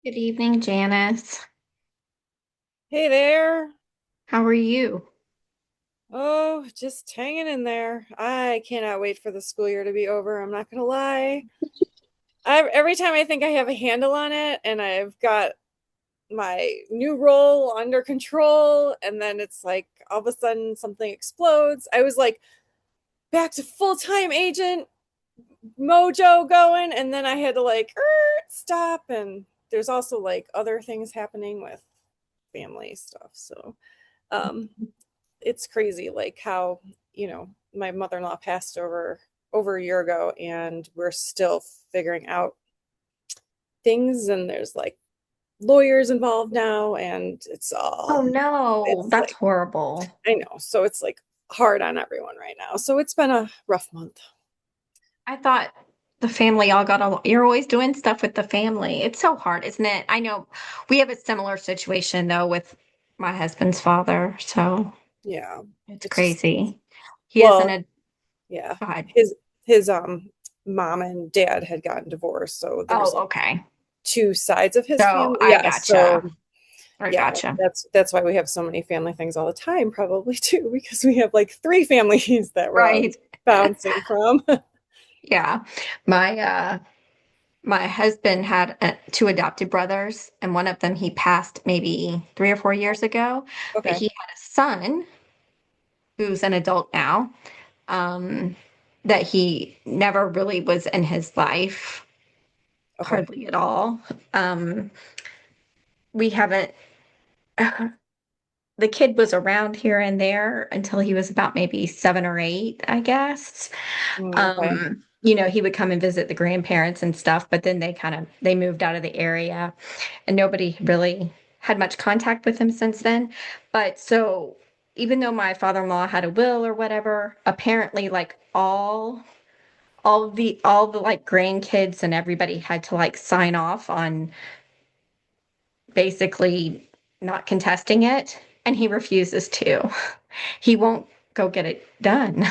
Good evening, Janice. Hey there. How are you? Oh, just hanging in there. I cannot wait for the school year to be over. I'm not gonna lie. Every time I think I have a handle on it and I've got my new role under control, and then it's like all of a sudden something explodes. I was like back to full-time agent mojo going, and then I had to like stop. And there's also like other things happening with family stuff. So, um, it's crazy like how my mother-in-law passed over a year ago, and we're still figuring out things, and there's like lawyers involved now, and Oh no, it's that's like, horrible. I know, so it's like hard on everyone right now, so it's been a rough month. I thought the family all got along. You're always doing stuff with the family. It's so hard, isn't it? I know we have a similar situation though with my husband's father, so Yeah, it's it's just, crazy. He isn't well, a yeah, God. his mom and dad had gotten divorced, so there's Oh, like okay. two sides of his So family. I Yeah, so gotcha. I yeah, gotcha. that's why we have so many family things all the time, probably too, because we have like three families that we're Right. always bouncing from. Yeah. My my husband had two adopted brothers, and one of them he passed maybe 3 or 4 years ago. But Okay. he had a son who's an adult now, um, that he never really was in his life, Okay. hardly at all. Um, we haven't, the kid was around here and there until he was about maybe 7 or 8, I guess. Okay. He would come and visit the grandparents and stuff, but then they moved out of the area and nobody really had much contact with him since then. But so even though my father-in-law had a will or whatever, apparently like all the like grandkids and everybody had to like sign off on basically not contesting it, and he refuses to. He won't go get it done.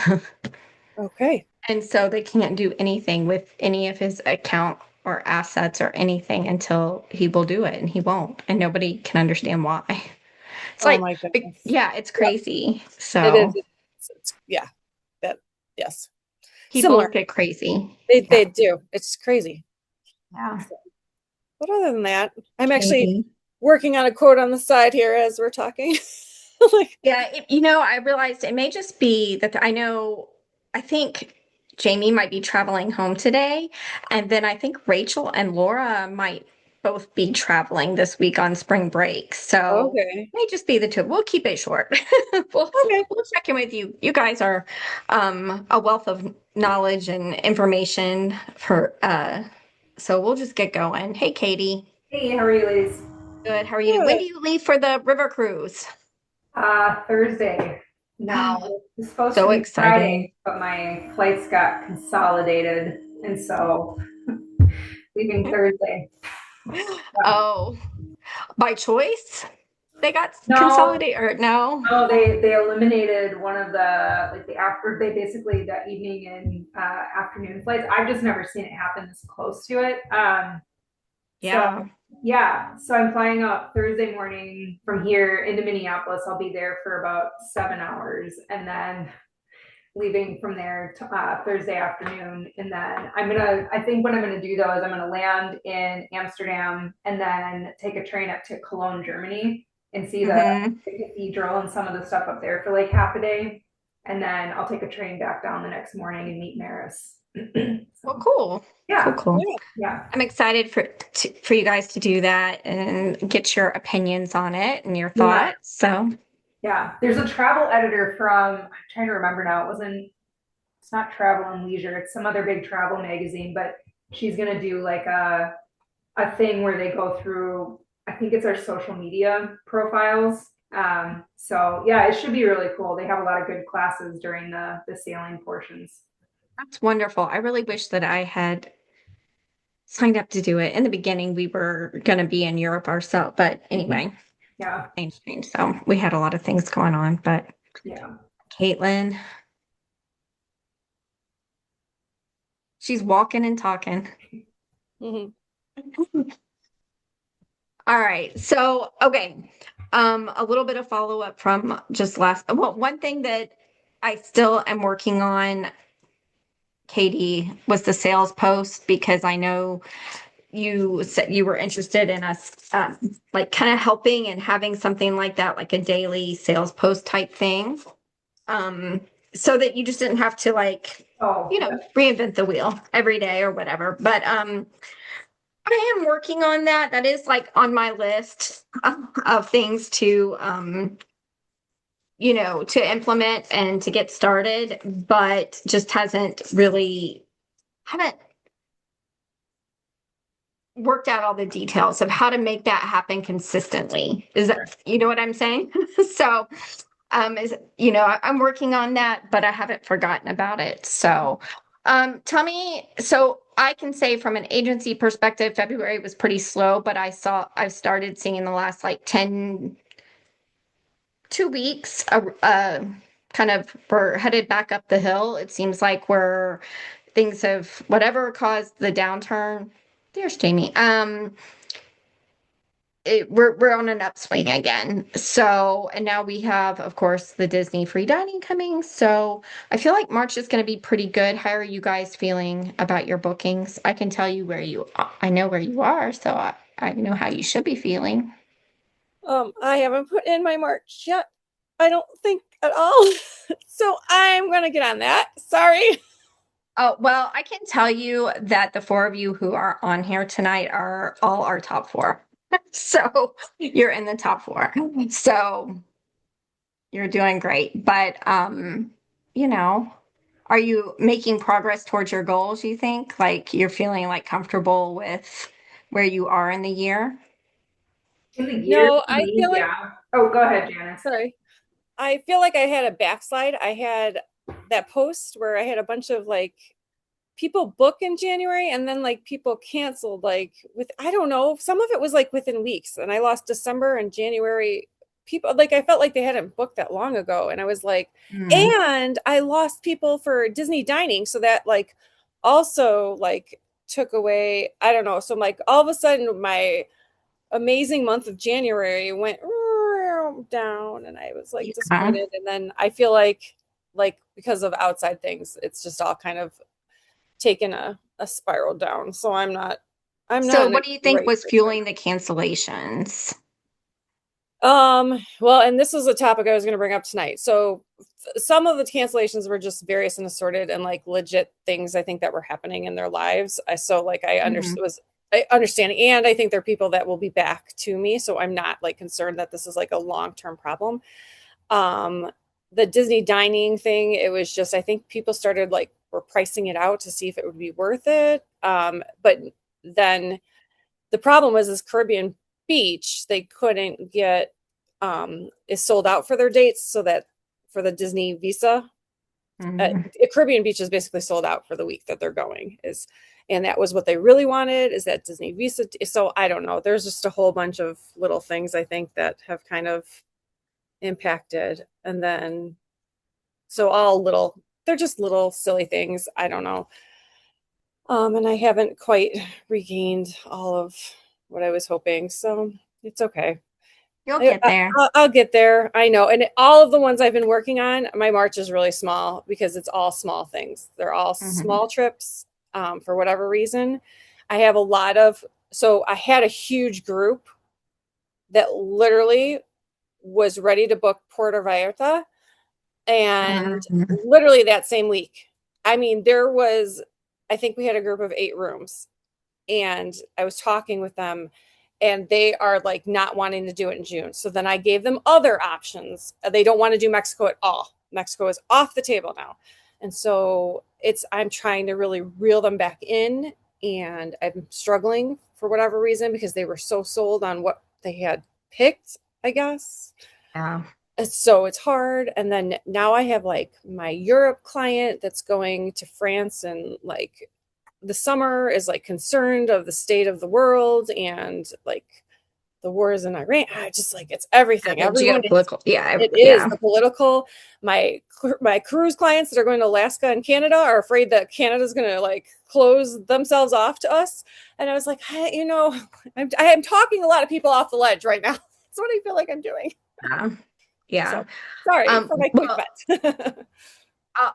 Okay. And so they can't do anything with any of his account or assets or anything until he will do it, and he won't. And nobody can understand why. It's Oh like, my goodness. yeah, it's Yep. crazy. It is. So Yeah. That. Yes. people Similar. get crazy. They Yeah. do. It's crazy. Yeah. So, but other than that, I'm actually Katie. working on a quote on the side here as we're talking. Like, Yeah. I realized it may just be that I think Jamie might be traveling home today. And then I think Rachel and Laura might both be traveling this week on spring break. So okay. it may just be the two. We'll keep it short. We'll, Okay. we'll check in with you. You guys are a wealth of knowledge and information so we'll just get going. Hey, Katie. Hey, how are you ladies? Good. How are you? When Good. do you leave for the river cruise? Thursday. Now, it's supposed to So be exciting. Friday, but my flights got consolidated, and so leaving Thursday. Oh, by choice? They got No, consolidated or no? no, they eliminated one of the like the after they basically the evening and afternoon flights. I've just never seen it happen this close to it. So Yeah. yeah, so I'm flying up Thursday morning from here into Minneapolis. I'll be there for about 7 hours, and then leaving from there Thursday afternoon. And then I think what I'm gonna do though is I'm gonna land in Amsterdam and then take a train up to Cologne, Germany and see Hmm. the cathedral and some of the stuff up there for like half a day. And then I'll take a train back down the next morning and meet Maris. Well, So cool. Cool, yeah, cool. Yeah. yeah. I'm excited for you guys to do that and get your opinions on it and your Yeah. thoughts. So, Yeah. There's a travel editor from, I'm trying to remember now, it's not Travel and Leisure, it's some other big travel magazine, but she's going to do like a thing where they go through, I think it's our social media profiles. So yeah, it should be really cool. They have a lot of good classes during the sailing portions. that's wonderful. I really wish that I had signed up to do it. In the beginning, we were going to be in Europe ourselves, but anyway, Yeah, changed. So we had a lot of things going on. But yeah. Caitlin, she's walking and talking. Hmm. All right. So, okay. A little bit of follow up from just well, one thing that I still am working on, Katie, was the sales post because I know you said you were interested in us, like kind of helping and having something like that, like a daily sales post type thing. Um, so that you just didn't have to like, Oh, reinvent the wheel every day or whatever. But I am working on that. That is like on my list of things to to implement and to get started, but just haven't worked out all the details of how to make that happen consistently. Is that, you know what I'm saying? So, I'm working on that, but I haven't forgotten about it. So, tell me, so I can say from an agency perspective, February was pretty slow, but I've started seeing in the last like 2 weeks, kind of we're headed back up the hill. It seems like things have, whatever caused the downturn. There's Jamie. We're on an upswing again. So, and now we have, of course, the Disney free dining coming. So I feel like March is going to be pretty good. How are you guys feeling about your bookings? I can tell you I know where you are, so I know how you should be feeling. I haven't put in my March yet. I don't think at all. So I'm gonna get on that. Sorry. Oh, well, I can tell you that the four of you who are on here tonight are all our top four. So you're in the top four. So you're doing great. But you know, are you making progress towards your goals, you think? Like you're feeling like comfortable with where you are in the year? in the year No, for I me, feel like, yeah. Oh, go ahead, Janice. sorry. I feel like I had a backslide. I had that post where I had a bunch of like people book in January and then like people canceled like with I don't know, some of it was like within weeks and I lost December and January people like I felt like they hadn't booked that long ago and I was like Hmm. and I lost people for Disney dining so that like also like took away I don't know so I'm like all of a sudden my amazing month of January went down and I was like Yeah. disappointed and then I feel like because of outside things it's just all kind of taken a spiral down. So I'm not So in a what do you think great was fueling the cancellations? well, and this was a topic I was going to bring up tonight. So some of the cancellations were just various and assorted and like legit things I think that were happening in their lives. So like Mhm. I understand and I think there are people that will be back to me. So I'm not like concerned that this is like a long-term problem. Um the Disney dining thing, it was just I think people started like were pricing it out to see if it would be worth it. But then the problem was this Caribbean beach, they couldn't get is sold out for their dates so that for the Disney visa. Mhm. Caribbean beach is basically sold out for the week that they're going is and that was what they really wanted is that Disney visa. So I don't know. There's just a whole bunch of little things I think that have kind of impacted. And then so all little they're just little silly things. I don't know. And I haven't quite regained all of what I was hoping. So it's okay. You'll get there. I'll get there. I know. And all of the ones I've been working on, my March is really small because it's all small things. They're all Mhm. small trips for whatever reason. I have a lot of, so I had a huge group that literally was ready to book Puerto Vallarta and Mhm. literally that same week. I mean, I think we had a group of 8 rooms and I was talking with them and they are like not wanting to do it in June. So then I gave them other options. They don't want to do Mexico at all. Mexico is off the table now. And so I'm trying to really reel them back in and I'm struggling for whatever reason because they were so sold on what they had picked, I guess. Yeah. So it's hard. And then now I have like my Europe client that's going to France and like the summer is like concerned of the state of the world and like the wars in Iran. I just like, it's everything. The Everyone is, geopolitical, yeah, it is the political. My cruise clients that are going to Alaska and Canada are afraid that Canada's going to like close themselves off to us. And I was like, hey, I am talking a lot of people off the ledge right now. That's what I feel like I'm doing. Yeah. So, sorry for my quick bet.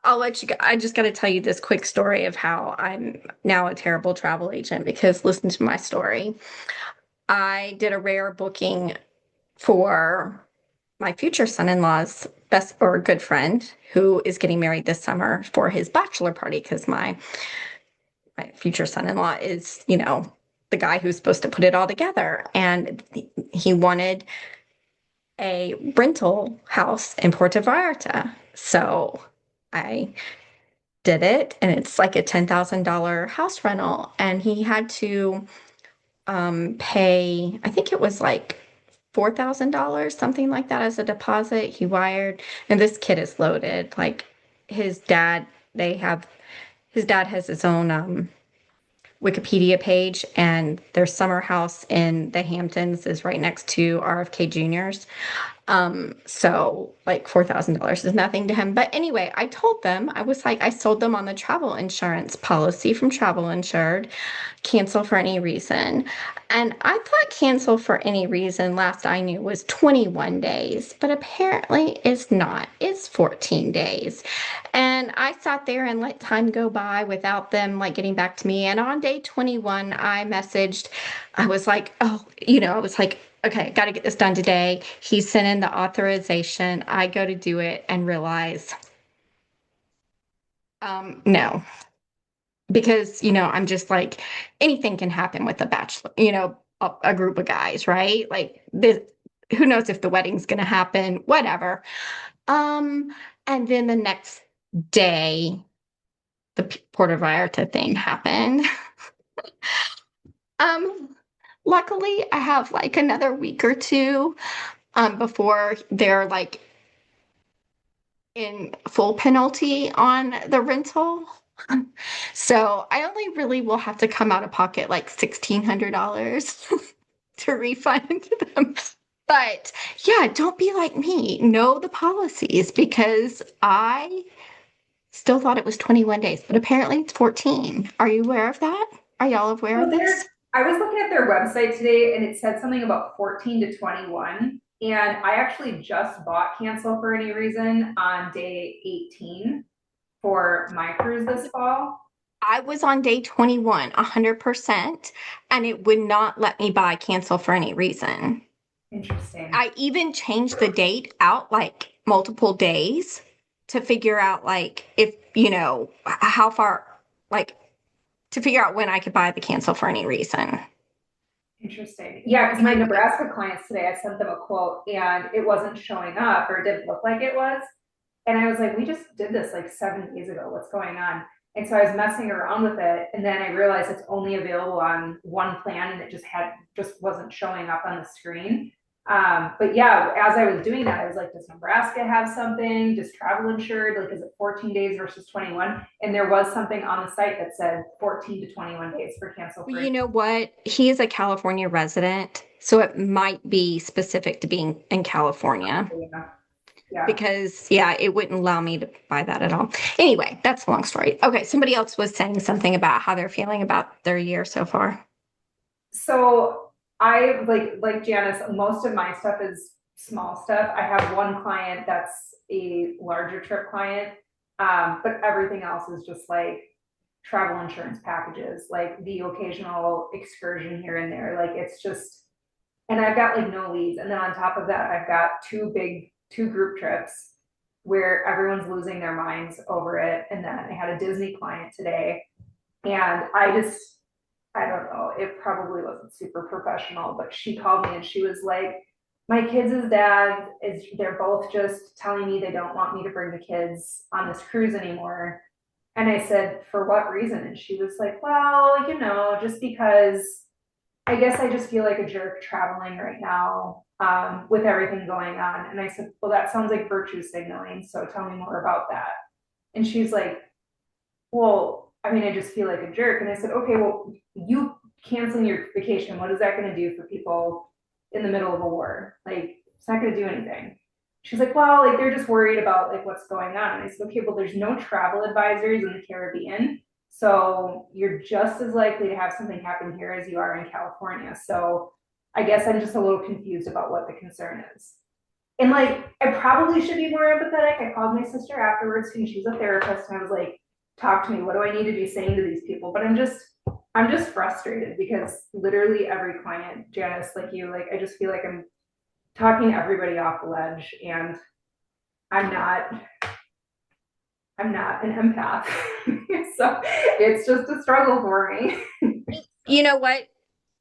I'll let you go. I just got to tell you this quick story of how I'm now a terrible travel agent because listen to my story. I did a rare booking for my future son-in-law's best or good friend who is getting married this summer for his bachelor party because my future son-in-law is, the guy who's supposed to put it all together. And he wanted a rental house in Puerto Vallarta. So I did it, and it's like a $10,000 house rental. And he had to pay, I think it was like $4,000, something like that as a deposit. He wired, and this kid is loaded. Like his dad, his dad has his own Wikipedia page, and their summer house in the Hamptons is right next to RFK Jr.'s. So like $4,000 is nothing to him. But anyway, I told them, I was like, I sold them on the travel insurance policy from Travel Insured, cancel for any reason. And I thought cancel for any reason, last I knew, was 21 days, but apparently it's not. It's 14 days. And I sat there and let time go by without them like getting back to me. And on day 21, I messaged, I was like, I was like, okay, got to get this done today. He sent in the authorization. I go to do it and realize, no, because, I'm just like, anything can happen with a bachelor, a group of guys, right? Like this, who knows if the wedding's going to happen, whatever. And then the next day, the Puerto Vallarta thing happened. Um, Luckily, I have like another week or two before they're like in full penalty on the rental. So I only really will have to come out of pocket like $1,600 to refund them. But yeah, don't be like me. Know the policies because I still thought it was 21 days, but apparently it's 14. Are you aware of that? Are y'all aware So of this? I was looking at their website today and it said something about 14 to 21. And I actually just bought cancel for any reason on day 18 for my cruise this fall. I was on day 21, 100%, and it would not let me buy cancel for any reason. Interesting. I even changed the date out like multiple days to figure out like if, how far, like to figure out when I could buy the cancel for any reason. Interesting. Yeah, because my Nebraska clients today, I sent them a quote and it wasn't showing up or it didn't look like it was. And I was like, we just did this like 7 days ago. What's going on? And so I was messing around with it. And then I realized it's only available on one plan and it just wasn't showing up on the screen. But yeah, as I was doing that, I was like, does Nebraska have something? Does Travel Insured? Like, is it 14 days versus 21? And there was something on the site that said 14 to 21 days for cancel free. Well, you know what? He is a California resident, so it might be specific to being in California. Yeah. Because it wouldn't allow me to buy that at all. Anyway, that's a long story. Okay, somebody else was saying something about how they're feeling about their year so far. So I like Janice, most of my stuff is small stuff. I have one client that's a larger trip client, but everything else is just like travel insurance packages, like the occasional excursion here and there. Like it's just, and I've got like no leads. And then on top of that, I've got two group trips where everyone's losing their minds over it. And then I had a Disney client today and I don't know, it probably wasn't super professional, but she called me and she was like, my kids' dad they're both just telling me they don't want me to bring the kids on this cruise anymore. And I said, for what reason? And she was like, well, just because I guess I just feel like a jerk traveling right now, with everything going on. And I said, well, that sounds like virtue signaling. So tell me more about that. And she's like, well, I mean, I just feel like a jerk. And I said, okay, well, you canceling your vacation, what is that going to do for people in the middle of a war. Like, it's not gonna do anything. She's like, well, like they're just worried about like what's going on. And I said, okay, well, there's no travel advisors in the Caribbean. So you're just as likely to have something happen here as you are in California. So I guess I'm just a little confused about what the concern is. And like, I probably should be more empathetic. I called my sister afterwards and she's a therapist and I was like, talk to me. What do I need to be saying to these people? But I'm just frustrated because literally every client, Janice, like you, like, I just feel like I'm talking everybody off the ledge and I'm not, I'm not an empath. So it's just a struggle for me. You know what?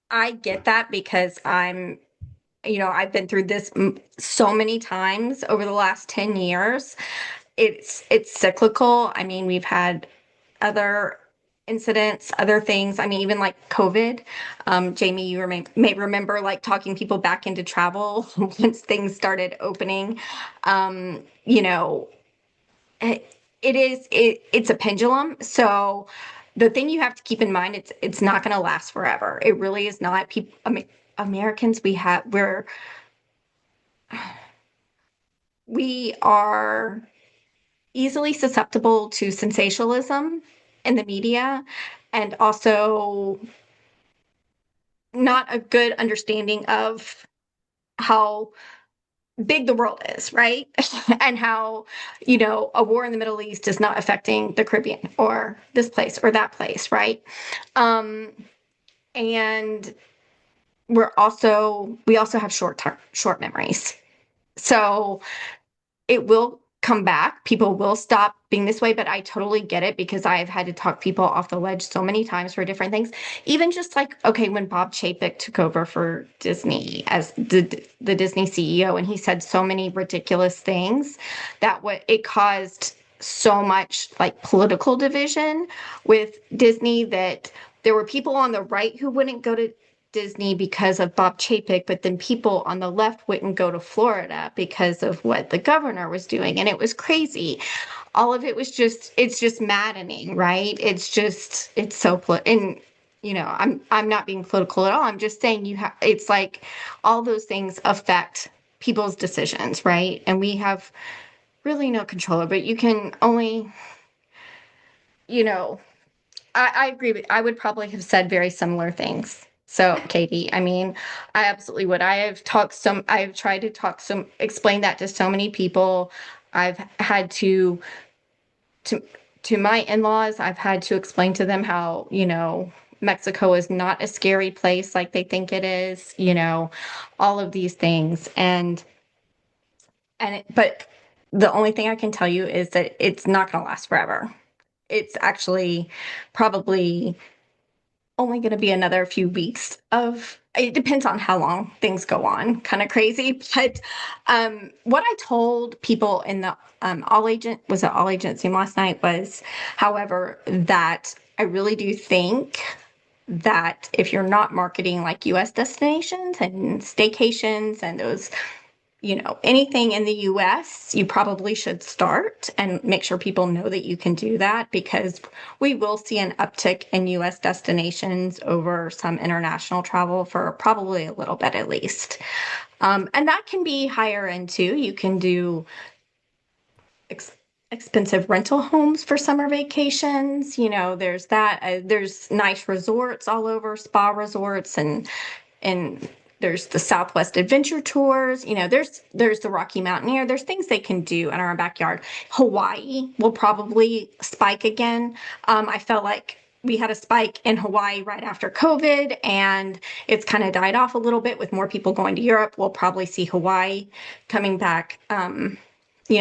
I get that because I've been through this so many times over the last 10 years. It's cyclical. I mean, we've had other incidents, other things. I mean, even like COVID. Jamie, you may remember like talking people back into travel once things started opening. Um, you know, it's a pendulum. So the thing you have to keep in mind, it's not going to last forever. It really is not. People, Americans, we are easily susceptible to sensationalism in the media, and also not a good understanding of how big the world is, right? And how, a war in the Middle East is not affecting the Caribbean or this place or that place, right? Um, and we also have short memories. So it will come back. People will stop being this way, but I totally get it because I have had to talk people off the ledge so many times for different things. Even just like, okay, when Bob Chapek took over for Disney as the Disney CEO, and he said so many ridiculous things that what it caused so much like political division with Disney, that there were people on the right who wouldn't go to Disney because of Bob Chapek, but then people on the left wouldn't go to Florida because of what the governor was doing. And it was crazy. All of it was it's just maddening, right? It's so, and I'm not being political at all. I'm just saying it's like all those things affect people's decisions, right? And we have really no control over it. You can only, you know, I agree I would probably have said very similar things. So, Katie, I mean, I absolutely would. I've tried to explain that to so many people. I've had to, to my in-laws, I've had to explain to them how, Mexico is not a scary place like they think it is, all of these things. But the only thing I can tell you is that it's not going to last forever. It's actually probably only going to be another few weeks of it depends on how long things go on, kind of crazy. But what I told people in the all agent Zoom last night was, however, that I really do think that if you're not marketing like US destinations and staycations and those, anything in the US, you probably should start and make sure people know that you can do that, because we will see an uptick in US destinations over some international travel for probably a little bit at least. And that can be higher end too. You can do expensive rental homes for summer vacations. There's that. There's nice resorts all over, spa resorts, and there's the Southwest Adventure Tours. There's the Rocky Mountaineer. There's things they can do in our backyard. Hawaii will probably spike again. I felt like we had a spike in Hawaii right after COVID, and it's kind of died off a little bit with more people going to Europe. We'll probably see Hawaii coming back,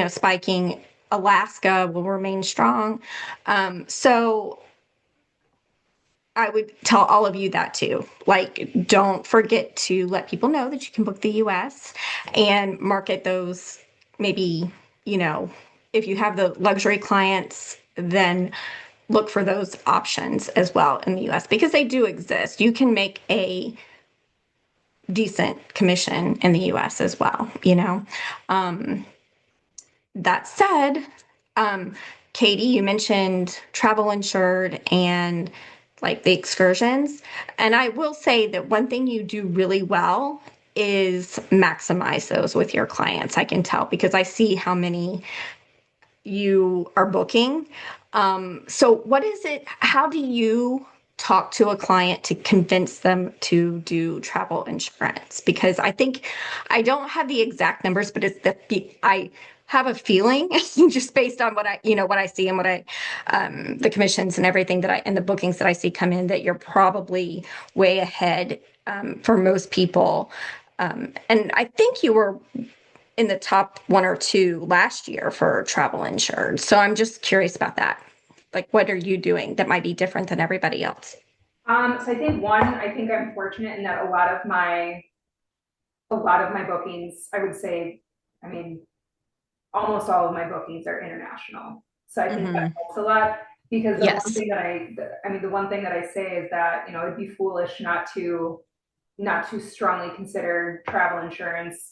spiking. Alaska will remain strong. So I would tell all of you that too. Like, don't forget to let people know that you can book the US and market those. Maybe, if you have the luxury clients, then look for those options as well in the US, because they do exist. You can make a decent commission in the US as well, That said, Katie, you mentioned travel insured and like the excursions. And I will say that one thing you do really well is maximize those with your clients. I can tell because I see how many you are booking. So what is it? How do you talk to a client to convince them to do travel insurance? Because I think I don't have the exact numbers, but I have a feeling just based on what what I see and the commissions and everything and the bookings that I see come in, that you're probably way ahead, for most people. And I think you were in the top one or two last year for travel insurance. So I'm just curious about that. Like, what are you doing that might be different than everybody else? So I think I'm fortunate in that a lot of my bookings, I would say, I mean, almost all of my bookings are international. So I think that helps a lot because Yes. the one thing that I say is that, it'd be foolish not to strongly consider travel insurance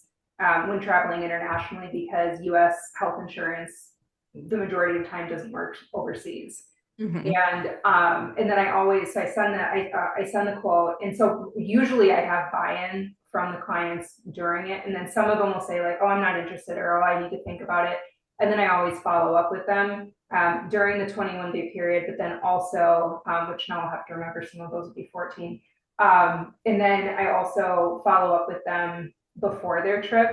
when traveling internationally, because US health insurance, the majority of the time, doesn't work overseas. Mhm. And then I send the quote, and so usually I have buy-in from the clients during it, and then some of them will say like, oh, I'm not interested, or oh, I need to think about it, and then I always follow up with them during the 21-day period, but then also, which now I'll have to remember, some of those will be 14, and then I also follow up with them before their trip.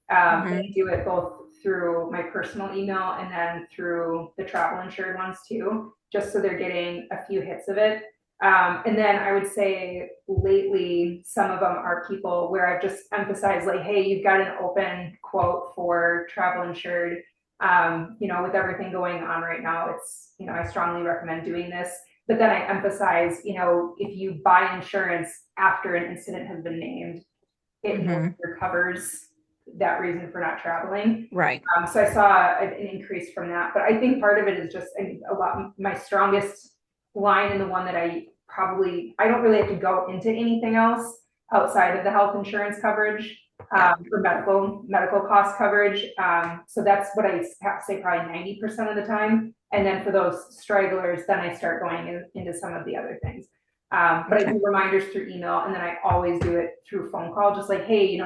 Mhm. I do it both through my personal email and then through the travel insured ones too, just so they're getting a few hits of it. And then I would say lately, some of them are people where I've just emphasized like, hey, you've got an open quote for travel insured. With everything going on right now, I strongly recommend doing this. But then I emphasize, if you buy insurance after an incident has been named, it no Mhm. longer covers that reason for not traveling. Right. So I saw an increase from that, but I think part of it is just my strongest line, and the one that I don't really have to go into anything else outside of the health insurance coverage, Yeah. for medical cost coverage. So that's what I have to say, probably 90% of the time. And then for those stragglers, then I start going into some of the other things. But I Okay. do reminders through email, and then I always do it through phone call, just like, hey,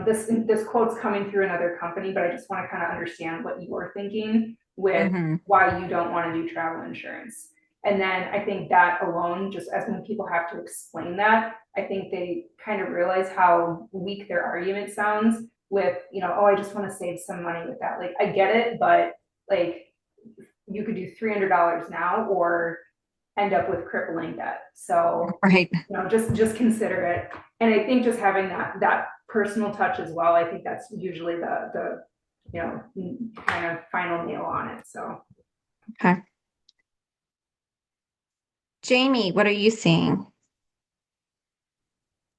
this quote's coming through another company, but I just want to kind of understand what you're thinking with Mhm. why you don't want to do travel insurance. And then I think that alone, just as when people have to explain that, I think they kind of realize how weak their argument sounds with, oh, I just want to save some money with that. Like, I get it, but like, you could do $300 now or end up with crippling debt. So, Right. just consider it. And I think just having that personal touch as well, I think that's usually the kind of final nail on it. So Okay. Jamie, what are you seeing?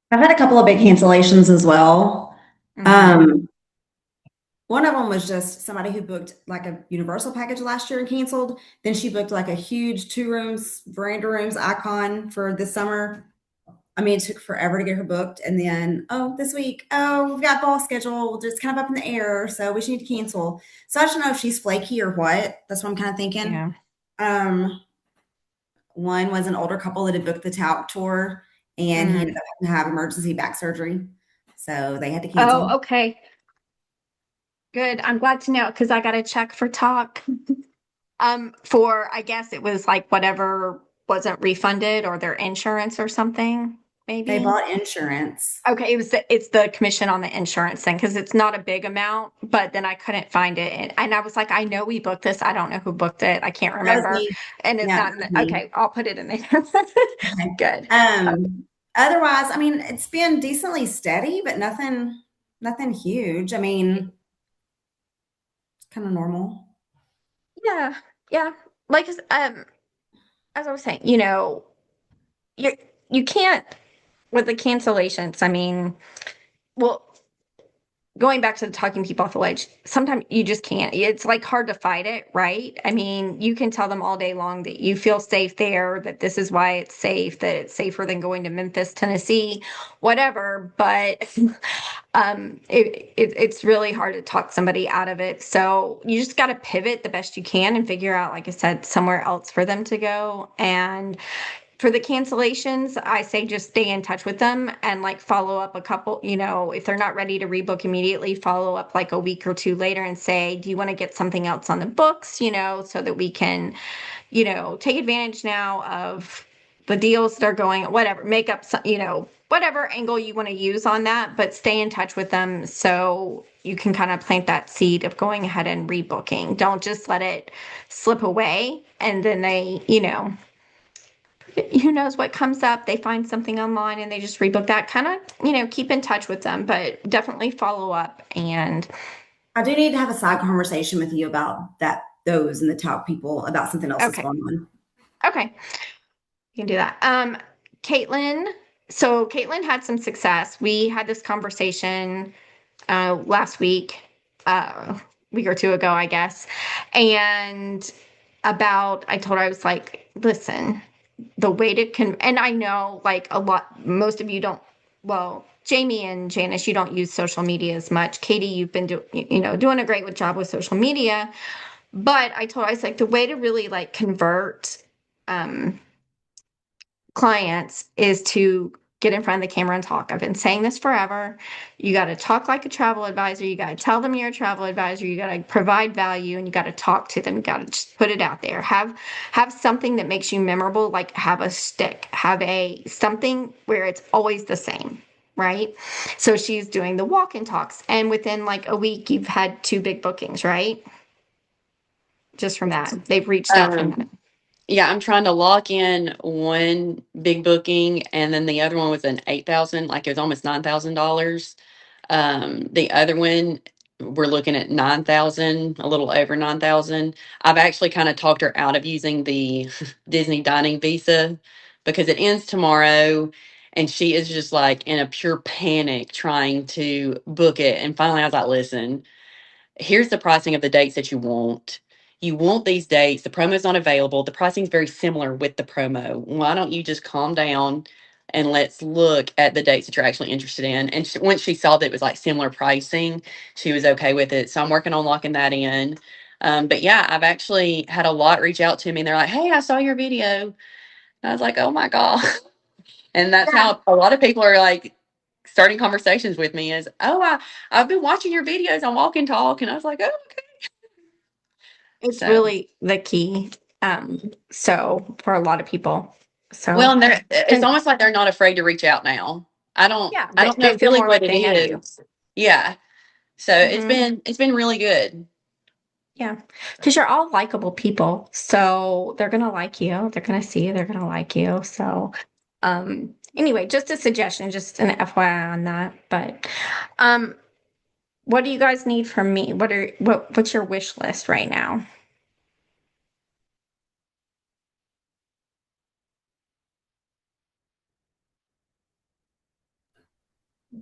I've had a couple of big cancellations as well. Mhm. Um, One of them was just somebody who booked like a Universal package last year and canceled. Then she booked like a huge 2 rooms, veranda rooms icon for this summer. I mean, it took forever to get her booked. And then, oh, this week, oh, we've got fall schedule. It's kind of up in the air. So we should need to cancel. So I just don't know if she's flaky or what. That's what I'm kind of thinking. Yeah. Um, One was an older couple that had booked the Talc tour and he ended up having to have emergency back surgery. So they had to cancel. Oh, okay. Good. I'm glad to know because I got to check for talk. For I guess it was like whatever wasn't refunded or their insurance or something, They maybe. bought insurance. Okay, it's the commission on the insurance thing because it's not a big amount, but then I couldn't find it, and I was like, I know we booked this. I don't know who booked it. I can't That was remember, me. and it's Yeah, not that in was the, me. okay. I'll put it in there. Okay. Good. Otherwise, I mean, it's been decently steady, but nothing huge. I mean, it's kind of normal. Yeah, yeah. Like as I was saying, you you can't with the cancellations. I mean, well, going back to the talking people off the ledge, sometimes you just can't. It's like hard to fight it, right? I mean, you can tell them all day long that you feel safe there, that this is why it's safe, that it's safer than going to Memphis, Tennessee, whatever. But it's really hard to talk somebody out of it. So you just got to pivot the best you can and figure out, like I said, somewhere else for them to go. And for the cancellations, I say just stay in touch with them and like follow up a couple, if they're not ready to rebook immediately, follow up like a week or two later and say, do you want to get something else on the books, so that we can, take advantage now of the deals that are going, whatever, make up some, whatever angle you want to use on that, but stay in touch with them so you can kind of plant that seed of going ahead and rebooking. Don't just let it slip away and then they, who knows what comes up, they find something online and they just rebook that. Kind of, keep in touch with them, but definitely follow up. And I do need to have a side conversation with you about those and the top people about something else that's okay, going on. you can do that. Caitlin, so Caitlin had some success. We had this conversation last week, week or two ago, I guess, and I told her, I was like, listen, the way to and I know like most of you don't, well, Jamie and Janice, you don't use social media as much. Katie, you've been doing a great job with social media, but I told her, I was like, the way to really like convert clients is to get in front of the camera and talk. I've been saying this forever. You got to talk like a travel advisor. You got to tell them you're a travel advisor. You got to provide value and you got to talk to them. You got to just put it out there. Have something that makes you memorable, like have a stick, have something where it's always the same. Right. So she's doing the walk-in talks, and within like a week, you've had 2 big bookings, right? Just from that, they've reached out from that. Yeah, I'm trying to lock in one big booking, and then the other one was an 8,000, like it was almost $9,000. The other one, we're looking at 9,000, a little over 9,000. I've actually kind of talked her out of using the Disney dining visa because it ends tomorrow, and she is just like in a pure panic trying to book it. And finally, I was like, listen, here's the pricing of the dates that you want. You want these dates. The promo's not available. The pricing is very similar with the promo. Why don't you just calm down and let's look at the dates that you're actually interested in? And once she saw that it was like similar pricing, she was okay with it. So I'm working on locking that in. But yeah, I've actually had a lot reach out to me and they're like, hey, I saw your video. And I was like, oh my God. And that's Yeah. how a lot of people are like starting conversations with me is, oh, I've been watching your videos on Walk and Talk. And I was like, oh, okay. It's So, really the key. So for a lot of people. well, So, and it's and almost like they're not afraid to reach out now. I don't, yeah, I they, don't know they feel really more what like it they know you. is. Yeah. So Hmm. it's been really good. Yeah. Because you're all likable people. So they're going to like you. They're going to see you. They're going to like you. So, anyway, just a suggestion, just an FYI on that. But, um, what do you guys need from me? What's your wish list right now?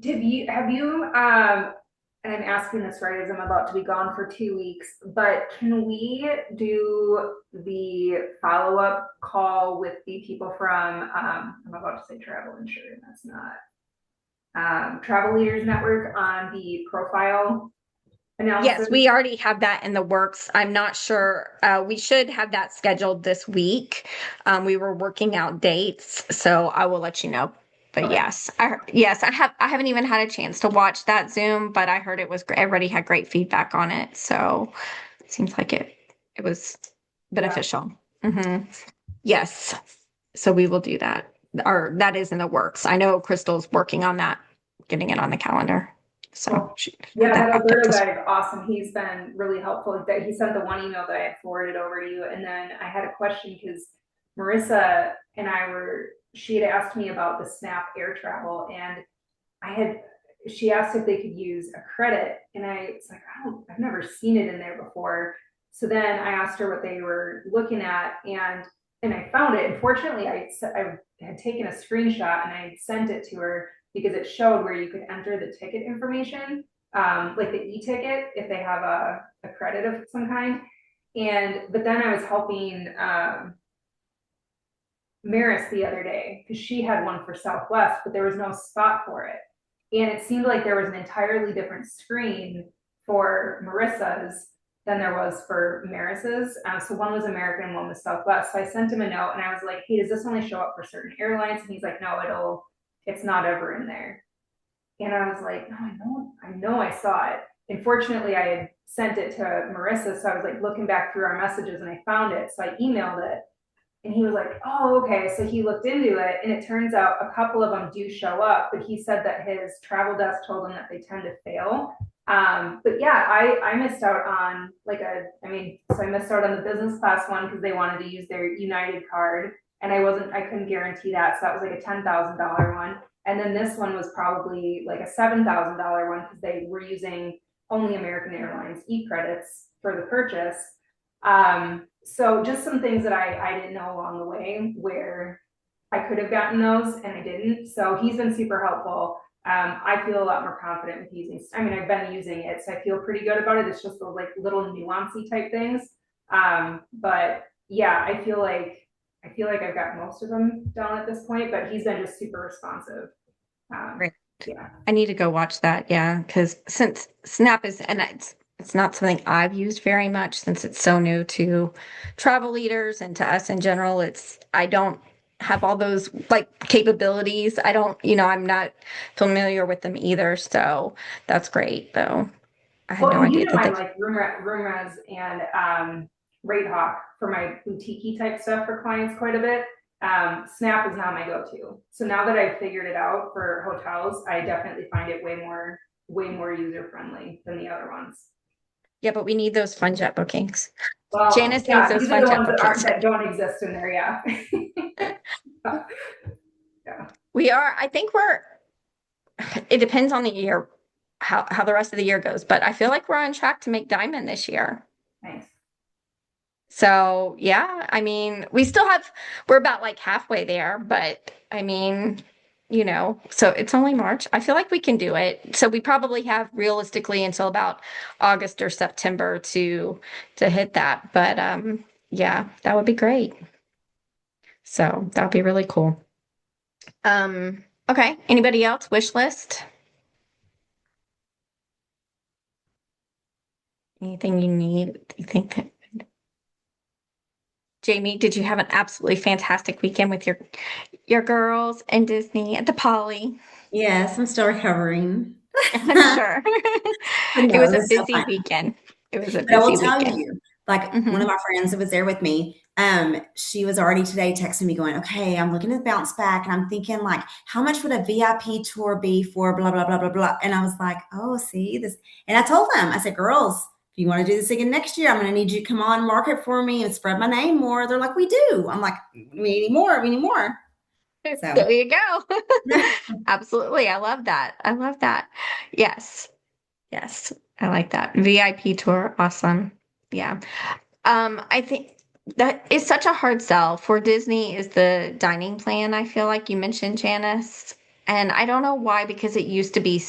Have you, and I'm asking this right as I'm about to be gone for 2 weeks, but can we do the follow-up call with the people from, I'm about to say Travel Insurance, that's not, Travel Leaders Network on the profile Yes, analysis? we already have that in the works. I'm not sure. We should have that scheduled this week. We were working out dates, so I will let you know. But Okay. yes, I haven't even had a chance to watch that Zoom, but I heard it was great. Everybody had great feedback on it, so it seems like it was Yeah. beneficial. Hmm. Yes, so we will do that. Or that is in the works. I know Crystal's working on that, getting it on the calendar. So Cool. she Yeah, that that popped up Alberto this. guy is awesome. He's been really helpful. He sent the one email that I had forwarded over to you. And then I had a question because Marissa and she had asked me about the Snap air travel, and she asked if they could use a credit. And it's like, I've never seen it in there before. So then I asked her what they were looking at, and I found it. Unfortunately, I had taken a screenshot and I sent it to her because it showed where you could enter the ticket information, like the e-ticket, if they have a credit of some kind. But then I was helping Maris the other day because she had one for Southwest, but there was no spot for it. And it seemed like there was an entirely different screen for Marissa's. than there was for Maris's. So one was American, one was Southwest. So I sent him a note and I was like, hey, does this only show up for certain airlines? And he's like, no, it's not ever in there. And I was like, no, I know I saw it. Unfortunately, I had sent it to Marissa, so I was like looking back through our messages and I found it. So I emailed it. And he was like, oh, okay. So he looked into it, and it turns out a couple of them do show up, but he said that his travel desk told him that they tend to fail. But yeah, I missed out on so I missed out on the business class one because they wanted to use their United card, and I couldn't guarantee that. So that was like a $10,000 one. And then this one was probably like a $7,000 one because they were using only American Airlines e-credits for the purchase. So just some things that I didn't know along the way where I could have gotten those and I didn't. So he's been super helpful. I feel a lot more confident with using, I've been using it, so I feel pretty good about it. It's just those like little nuancy type things. But yeah, I feel like I've got most of them done at this point, but he's been just super responsive. Great. Yeah. I need to go watch that. Yeah. Because since Snap and it's not something I've used very much since it's so new to travel leaders and to us in general. I don't have all those like capabilities. I'm not familiar with them either. So that's great though. I had no idea I that like Roomres and Rate Hawk for my boutique type stuff for clients quite a bit. Snap is now my go-to. So now that I've figured it out for hotels, I definitely find it way more user friendly than the other ones. yeah, but we need those fun jet bookings. Well, Janice yeah, needs those these fun are the jet ones bookings. that don't exist in there. Yeah. I think it depends on the year, how the rest of the year goes, but I feel like we're on track to make Diamond this year. Nice. So yeah, we're about like halfway there, but so it's only March. I feel like we can do it. So we probably have realistically until about August or September to hit that. But yeah, that would be great. So that would be really cool. Okay. Anybody else? Wish list? Anything you need? You think Jamie, did you have an absolutely fantastic weekend with your girls and Disney at the Poly? Yes, I'm still recovering. I'm sure. But It no, was it a was so busy fun. weekend. It was a But I will busy tell weekend. you, like one Mhm. of my friends that was there with me, she was already today texting me going, okay, I'm looking at bounce back and I'm thinking like, how much would a VIP tour be for blah, blah, blah, blah, blah. And I was like, oh, see this. And I told them, I said, girls, if you want to do this again next year, I'm going to need you to come on, market for me and spread my name more. They're like, we do. I'm like, we need more. We need more. So There you go. Absolutely. I love that. I love that. Yes. Yes. I like that. VIP tour. Awesome. Yeah. I think that is such a hard sell for Disney is the dining plan. I feel like you mentioned, Janice, and I don't know why, because it used to be,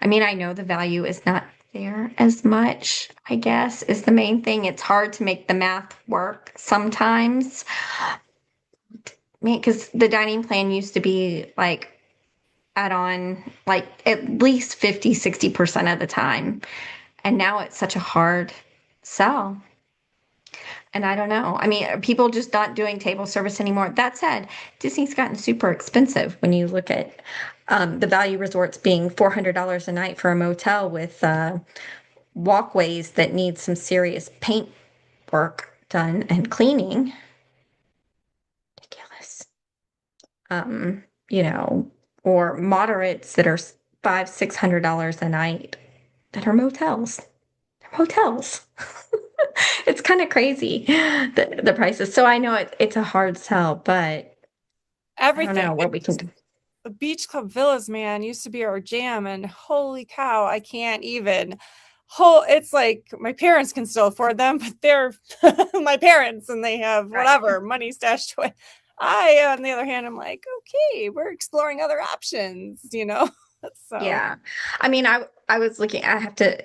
I know the value is not there as much, I guess, is the main thing. It's hard to make the math work sometimes. Because the dining plan used to be like add on like at least 50-60% of the time. And now it's such a hard sell. And I don't know. People just not doing table service anymore. That said, Disney's gotten super expensive when you look at the value resorts being $400 a night for a motel with walkways that need some serious paint work done and cleaning. Ridiculous. Or moderates that are $500-$600 a night that are motels. They're hotels. It's kind of crazy the prices. So I know it's a hard sell, but Everything. I don't know what we can do. Beach Club Villas, man, used to be our jam, and holy cow, I can't even. It's like my parents can still afford them, but they're my parents and they have whatever money stashed away. I, on the other hand, I'm like, okay, we're exploring other options, So Yeah. I was looking, I have to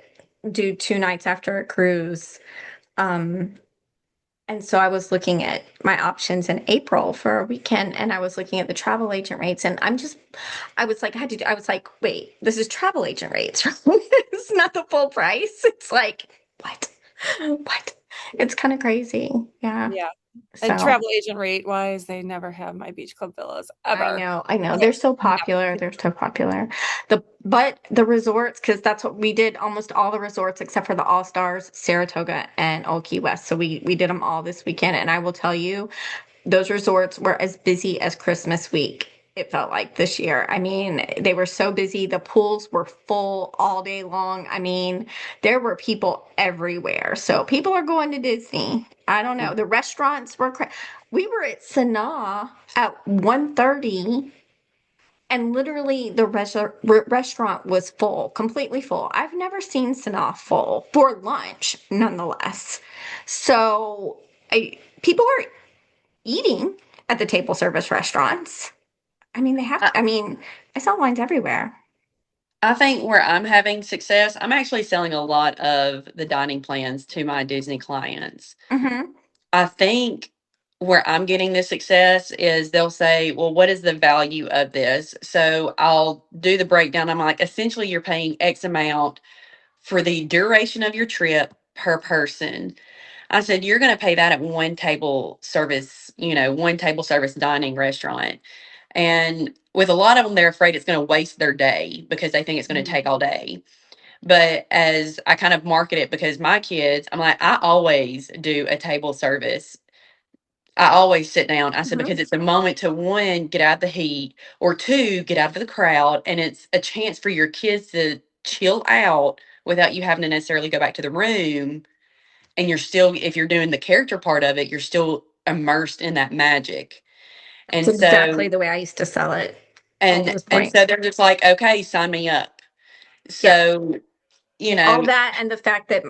do 2 nights after a cruise. And so I was looking at my options in April for a weekend, and I was looking at the travel agent rates, and I was like, wait, this is travel agent rates. It's not the full price. It's like, what? But it's kind of crazy. Yeah. Yeah. And So travel agent rate wise, they never have my beach club villas ever. I know. Never. They're so popular. They're so popular. But the resorts, because that's what we did almost all the resorts except for the All Stars, Saratoga, and Old Key West. So we did them all this weekend. And I will tell you, those resorts were as busy as Christmas week. It felt like this year. I mean, they were so busy. The pools were full all day long. I mean, there were people everywhere. So people are going to Disney. I don't know. The restaurants were we were at Sanaa at 1:30 and literally the restaurant was full, completely full. I've never seen Sanaa full for lunch, nonetheless. So people are eating at the table service restaurants. I mean, they have I, to, I mean, I saw lines everywhere. I think where I'm having success, I'm actually selling a lot of the dining plans to my Disney clients. Mm-hmm. I think where I'm getting the success is they'll say, well, what is the value of this? So I'll do the breakdown. I'm like, essentially, you're paying X amount for the duration of your trip per person. I said, you're going to pay that at one table service, one table service dining restaurant. And with a lot of them, they're afraid it's going to waste their day because they think it's going to take all day. But as I kind of market it, because my kids, I'm like, I always do a table service. I always sit down. I said, Mm-hmm. because it's a moment to one, get out of the heat, or two, get out of the crowd. And it's a chance for your kids to chill out without you having to necessarily go back to the room. And you're still, if you're doing the character part of it, you're still immersed in that magic. It's And exactly so, the way I used to sell it. All and those and points. so they're just like, okay, sign me up. Yep. So, you All know, that and the fact that,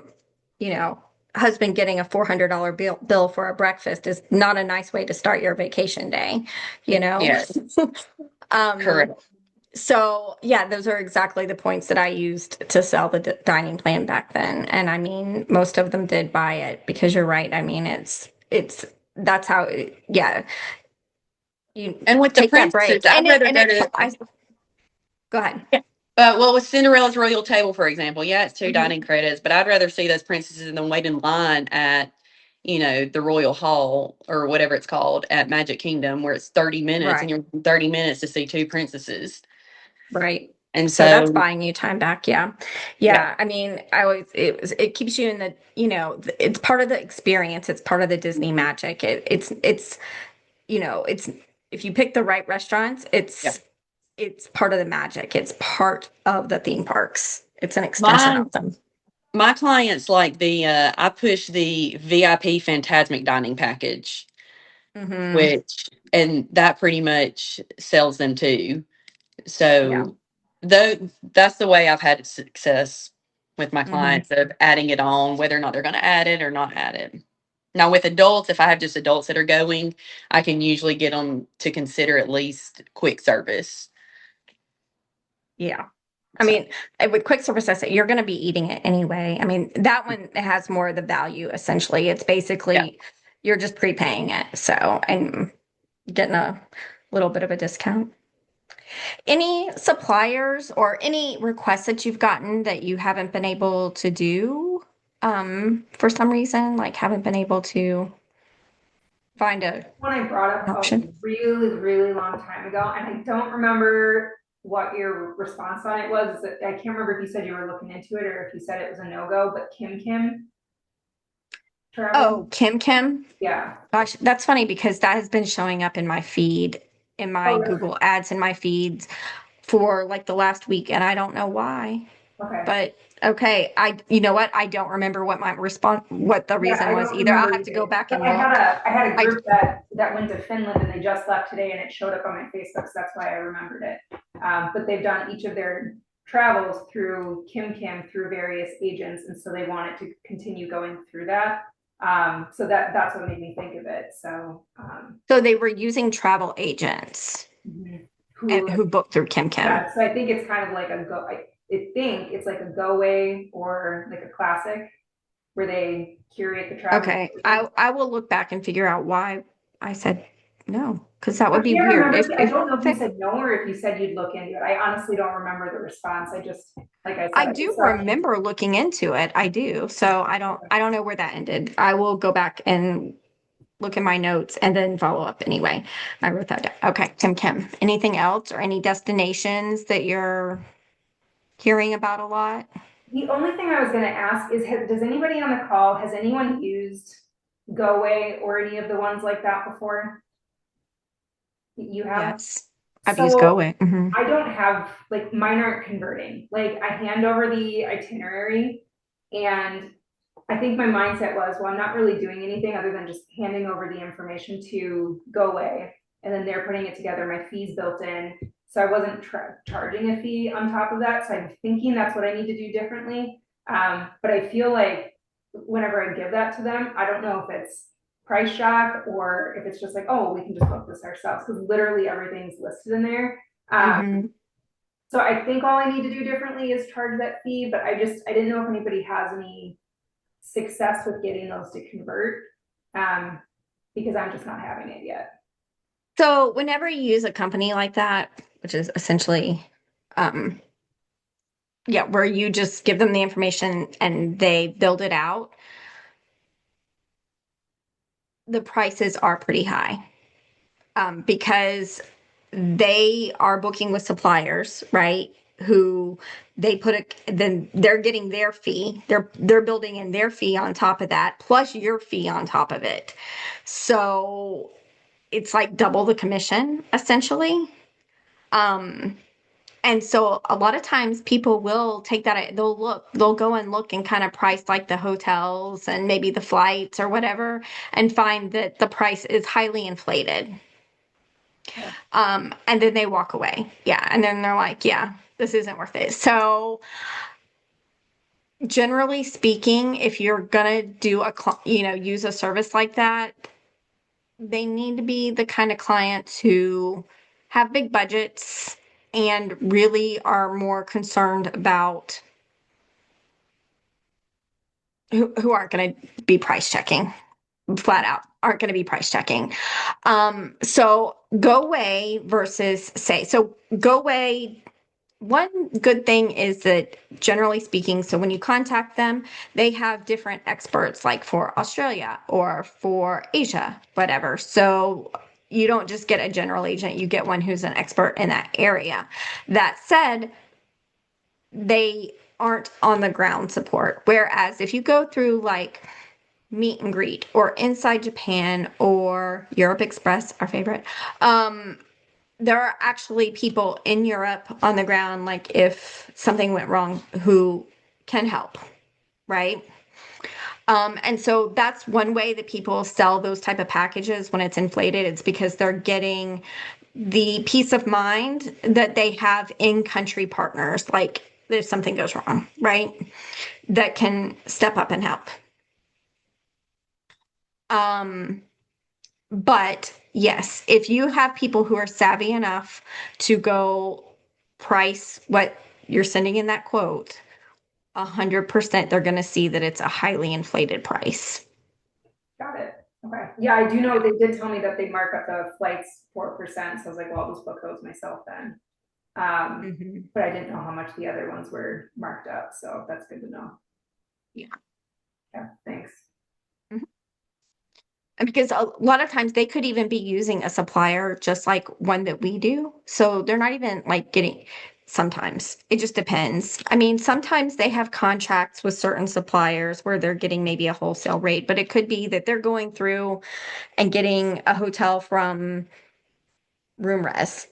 you know, husband getting a $400 bill for a breakfast is not a nice way to start your vacation day, you know? yeah, Um, correct. so yeah, those are exactly the points that I used to sell the dining plan back then. And I mean, most of them did buy it because you're right. I mean, that's how, yeah, you And with the take that princesses, break and go ahead. well, with Cinderella's Royal Table, for example, yeah, it's two Mhm. dining credits, but I'd rather see those princesses than wait in line at, the Royal Hall or whatever it's called at Magic Kingdom, where it's 30 minutes and Right, you're 30 minutes to see two princesses. right. And So that's so, buying you time back. Yeah. yeah, Yeah. I mean, it keeps you in the, it's part of the experience. It's part of the Disney magic. It's, it's, if you pick the right restaurants, yeah. it's part of the magic. It's part of the theme parks. It's an extension My of them. my clients like I push the VIP Phantasmic dining package, Hmm. and that pretty much sells them too. Yeah. So though that's the way I've had success with my Hmm. clients of adding it on, whether or not they're going to add it or not add it. Now with adults, if I have just adults that are going, I can usually get them to consider at least quick service. Yeah. I So mean, with quick service, I say you're going to be eating it anyway. I mean, that one has more of the value essentially. It's yeah. basically you're just prepaying it. So, and getting a little bit of a discount. Any suppliers or any requests that you've gotten that you haven't been able to do for some reason, like haven't been able to find a One I brought an up a option? really, really long time ago, and I don't remember what your response on it was. I can't remember if you said you were looking into it or if you said it was a no-go, but Kim Kim travel. Oh, Kim Kim. Yeah. Gosh, that's funny because that has been showing up in my feed, in my Oh, really? Google ads, in my feeds for like the last week, and I don't know why. Okay. But okay, you know what? I don't remember what my response, what the Yeah, reason I was don't either. I'll remember have to go either. back But and look. I had a I, group that went to Finland and they just left today and it showed up on my Facebook, so that's why I remembered it. But they've done each of their travels through Kim Kim through various agents, and so they wanted to continue going through that. So that's what made me think of it. So so they were using travel agents who who booked through Kim Kim. yeah, so I think it's kind of like I think it's like a go away or like a classic where they curate the travel. Okay, I will look back and figure out why I said know, because that would I be can't weird. remember. I If don't know if you said no or if you said you'd look into it. I honestly don't remember the response. I just, like I said, I I do just saw it. remember looking into it. I do. So I don't know where that ended. I will go back and look in my notes and then follow up anyway. I wrote that down. Okay, Kim, anything else or any destinations that you're hearing about a lot? The only thing I was gonna ask is, does anybody on the call, has anyone used GoAway or any of the ones like that before? You have? Yes. I've used So GoAway. Mhm. I don't have, like, mine aren't converting. Like, I hand over the itinerary and I think my mindset was, well, I'm not really doing anything other than just handing over the information to GoAway, and then they're putting it together, my fees built in. So I wasn't charging a fee on top of that. So I'm thinking that's what I need to do differently. But I feel like whenever I give that to them, I don't know if it's price shock or if it's just like, oh, we can just book this ourselves, because literally everything's listed in there. Mhm. So I think all I need to do differently is charge that fee, but I didn't know if anybody has any success with getting those to convert, because I'm just not having it yet. So whenever you use a company like that, which is essentially, um, yeah, where you just give them the information and they build it out, the prices are pretty high. Because they are booking with suppliers, right? Who they then they're getting their fee. They're building in their fee on top of that, plus your fee on top of it. So it's like double the commission essentially. Um, and so a lot of times people will take that, they'll go and look and kind of price like the hotels and maybe the flights or whatever, and find that the price is highly inflated. And then they walk away. Yeah. And then they're like, yeah, this isn't worth it. So generally speaking, if you're going to do use a service like that, they need to be the kind of clients who have big budgets and really are more concerned about who aren't going to be price checking flat out aren't going to be price checking. So GoAway versus Say. So GoAway, one good thing is that generally speaking, so when you contact them, they have different experts like for Australia or for Asia, whatever. So you don't just get a general agent, you get one who's an expert in that area. That said, they aren't on the ground support. Whereas if you go through like Meet and Greet or Inside Japan or Europe Express, our favorite, there are actually people in Europe on the ground, like if something went wrong, who can help, right? And so that's one way that people sell those type of packages when it's inflated. It's because they're getting the peace of mind that they have in-country partners, like if something goes wrong, right? That can step up and help. But yes, if you have people who are savvy enough to go price what you're sending in that quote, 100% they're going to see that it's a highly inflated price. Got it. Okay. Yeah, I do know they did tell me that they mark up the flights 4%. So I was like, well, I'll just book those myself then. But I didn't know how much the other ones were marked up. So that's good to know. Yeah. Yeah, thanks. And because a lot of times they could even be using a supplier just like one that we do. So they're not even like getting, sometimes it just depends. I mean, sometimes they have contracts with certain suppliers where they're getting maybe a wholesale rate, but it could be that they're going through and getting a hotel from RoomRes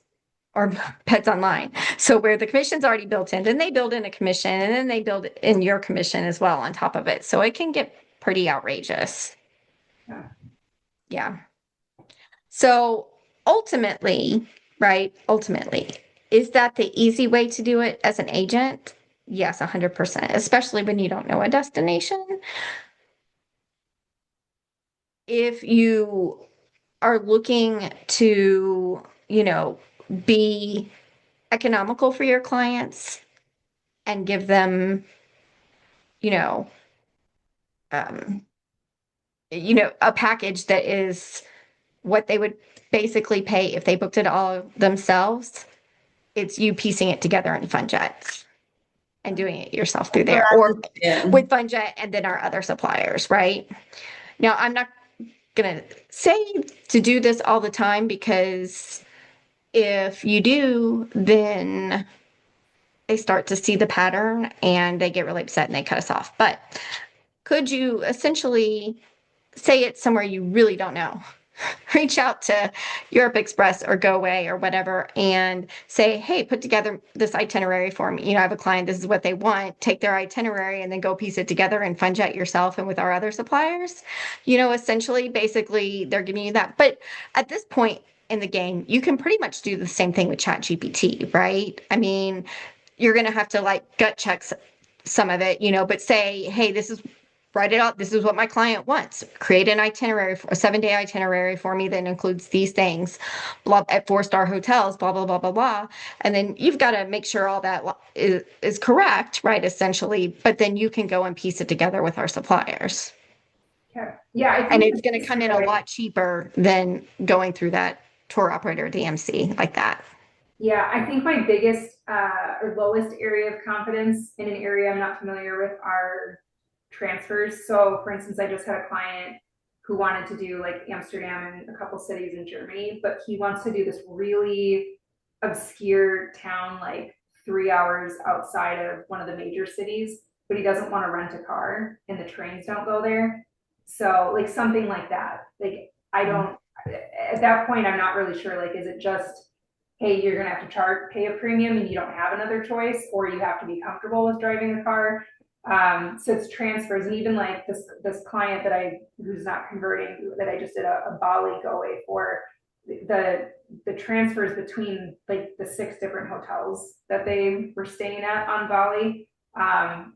or Pets Online. So where the commission's already built in, then they build in a commission and then they build in your commission as well on top of it. So it can get pretty outrageous. Yeah. Yeah. So ultimately, right? Ultimately, is that the easy way to do it as an agent? Yes, 100%, especially when you don't know a destination. If you are looking to, be economical for your clients and give them, you know, a package that is what they would basically pay if they booked it all themselves. It's you piecing it together in FunJet and doing it yourself through there, or Yeah. with FunJet and then our other suppliers, right? Now, I'm not gonna say to do this all the time, because if you do, then they start to see the pattern and they get really upset and they cut us off. But could you essentially say it's somewhere you really don't know? Reach out to Europe Express or Go Away or whatever and say, hey, put together this itinerary for me. You know, I have a client, this is what they want. Take their itinerary and then go piece it together and FunJet yourself and with our other suppliers. You know, essentially, basically, they're giving you that. But at this point in the game, you can pretty much do the same thing with ChatGPT, right? I mean, you're going to have to like gut check some of it, you know, but say, hey, this is write it out. This is what my client wants. Create an itinerary, for a 7-day itinerary for me that includes these things, blah, at 4-star hotels, blah, blah, blah, blah, blah. And then you've got to make sure all that is correct, right? Essentially, but then you can go and piece it together with our suppliers. Okay. Yeah, I think And it's going to come in a lot cheaper than going through that tour operator DMC like that. Yeah, I think my biggest or lowest area of confidence in an area I'm not familiar with are transfers. So for instance, I just had a client who wanted to do like Amsterdam and a couple cities in Germany, but he wants to do this really obscure town, like 3 hours outside of one of the major cities, but he doesn't want to rent a car and the trains don't go there. So like something like that. Like I don't, at that point, I'm not really sure, like, is it just, hey, you're gonna have to pay a premium and you don't have another choice, or you have to be comfortable with driving the car. So it's transfers, and even like this client who's not converting, that I just did a Bali go away for, the transfers between like the 6 different hotels that they were staying at on Bali,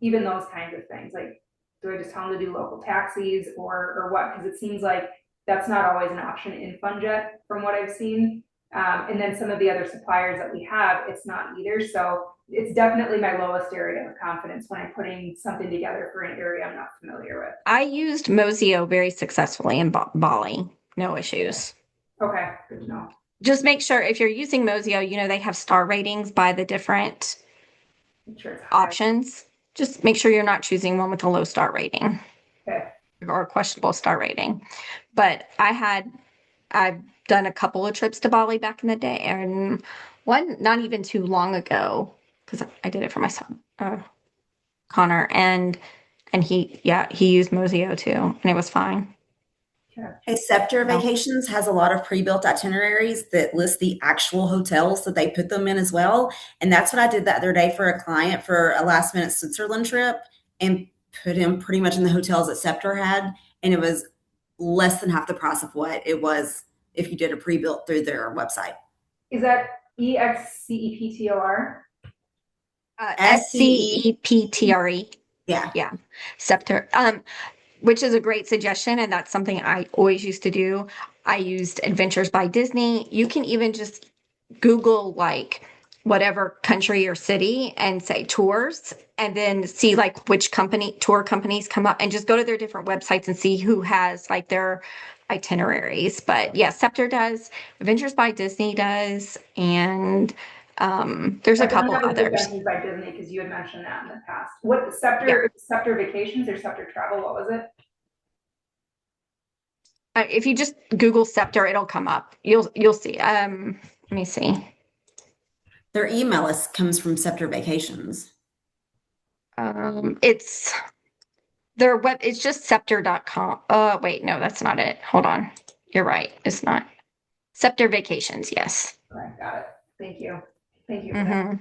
even those kinds of things, like, do I just tell them to do local taxis or what? Because it seems like that's not always an option in FunJet from what I've seen. And then some of the other suppliers that we have, it's not either. So it's definitely my lowest area of confidence when I'm putting something together for an area I'm not familiar with. I used Mozio very successfully in Bali. No issues. Okay, good to know. Just make sure if you're using Mozio, you know, they have star ratings by the different Sure it's high. options. Just make sure you're not choosing one with a low star rating. Okay. Or a questionable star rating. But I've done a couple of trips to Bali back in the day, and one not even too long ago, because I did it for my son, Connor, and he used Mozio too, and it was fine. Hey, Scepter Vacations has a lot of pre-built itineraries that list the actual hotels that they put them in as well. And that's what I did the other day for a client for a last minute Switzerland trip, and put him pretty much in the hotels that Scepter had. And it was less than half the price of what it was if you did a pre-built through their website. Is that EXCEPTOR? SCEPTRE. Yeah. Scepter. Which is a great suggestion, and that's something I always used to do. I used Adventures by Disney. You can even just Google like whatever country or city and say tours, and then see like which tour companies come up, and just go to their different websites and see who has like their itineraries. But yeah, Scepter does, Adventures by Disney does, and there's a couple others. Adventures by Disney, because you had mentioned that in the past. What Scepter Vacations or Scepter Travel? What was it? If you just Google Scepter, it'll come up. You'll see. Let me see. Their email list comes from Scepter Vacations. It's their web. It's just scepter.com. Wait, no, that's not it. Hold on. You're right. It's not Scepter Vacations. Yes. All right, got it. Thank you. Thank you for that.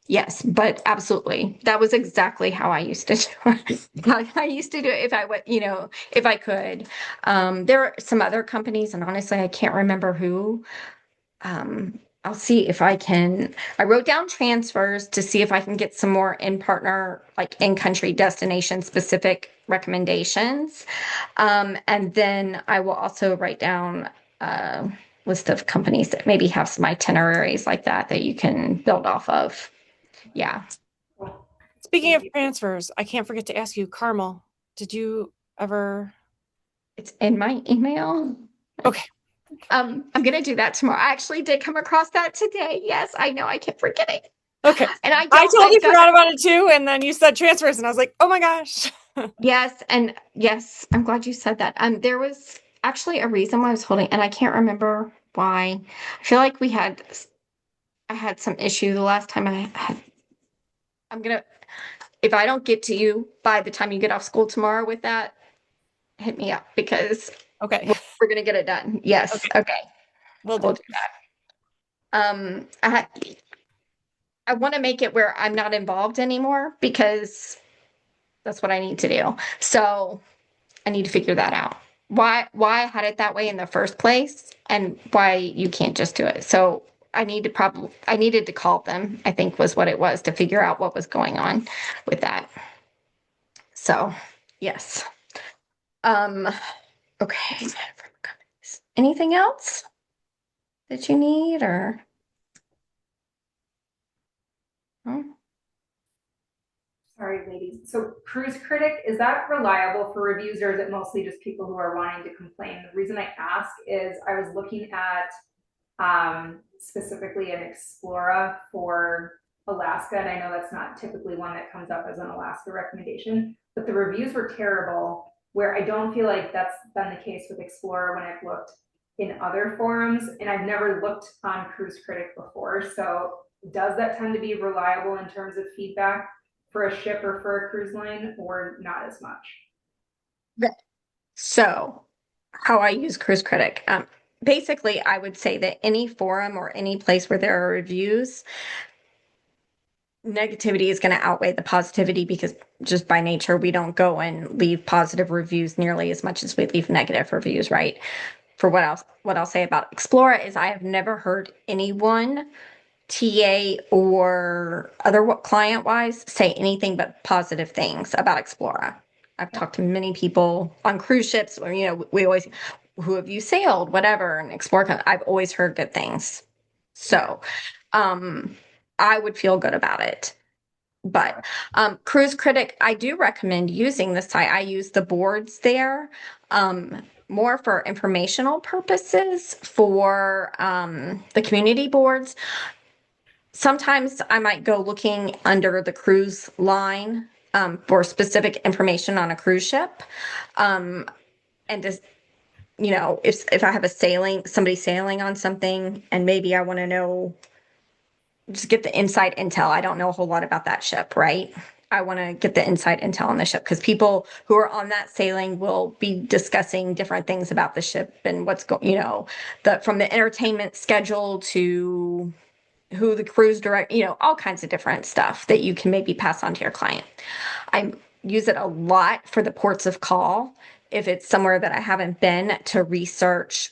Yes, but absolutely. That was exactly how I used to do it. I used to do it if I would, you know, if I could. There are some other companies, and honestly, I can't remember who. I'll see if I can. I wrote down transfers to see if I can get some more like in-country destination specific recommendations. And then I will also write down a list of companies that maybe have some itineraries like that you can build off of. Yeah. Speaking of transfers, I can't forget to ask you, Carmel, did you ever? It's in my email. Okay. I'm gonna do that tomorrow. I actually did come across that today. Yes, I know. I kept forgetting. Okay. And I totally forgot about it too. And then you said transfers, and I was like, oh my gosh. Yes, and yes, I'm glad you said that. There was actually a reason why I was holding, and I can't remember why. I feel like I had some issue the last time I had. I'm gonna, if I don't get to you by the time you get off school tomorrow with that, hit me up because Okay. we're gonna get it done. Yes, okay, Will we'll do. do that. I want to make it where I'm not involved anymore because that's what I need to do. So I need to figure that out. Why I had it that way in the first place and why you can't just do it. So I needed to call them, I think was what it was, to figure out what was going on with that. So yes. Um okay. Anything else that you need or oh, Sorry, ladies. So Cruise Critic, is that reliable for reviews or is it mostly just people who are wanting to complain? The reason I ask is I was looking at specifically an Explora for Alaska, and I know that's not typically one that comes up as an Alaska recommendation, but the reviews were terrible, where I don't feel like that's been the case with Explorer when I've looked in other forums, and I've never looked on Cruise Critic before. So does that tend to be reliable in terms of feedback for a ship or for a cruise line, or not as much? so how I use Cruise Critic. Basically, I would say that any forum or any place where there are reviews, negativity is going to outweigh the positivity because just by nature, we don't go and leave positive reviews nearly as much as we leave negative reviews, right? For what I'll say about Explora is I have never heard anyone, TA or other client wise, say anything but positive things about Explora. I've talked to many people on cruise ships where, we always, who have you sailed, whatever, and Explora, I've always heard good things. So, I would feel good about it. But Cruise Critic, I do recommend using the site. I use the boards there more for informational purposes for the community boards. Sometimes I might go looking under the cruise line for specific information on a cruise ship. And just, if I have somebody sailing on something, and maybe I want to know, just get the inside intel. I don't know a whole lot about that ship, right? I want to get the inside intel on the ship because people who are on that sailing will be discussing different things about the ship and what's going, from the entertainment schedule to who the cruise direct, all kinds of different stuff that you can maybe pass on to your client. I use it a lot for the ports of call. If it's somewhere that I haven't been, to research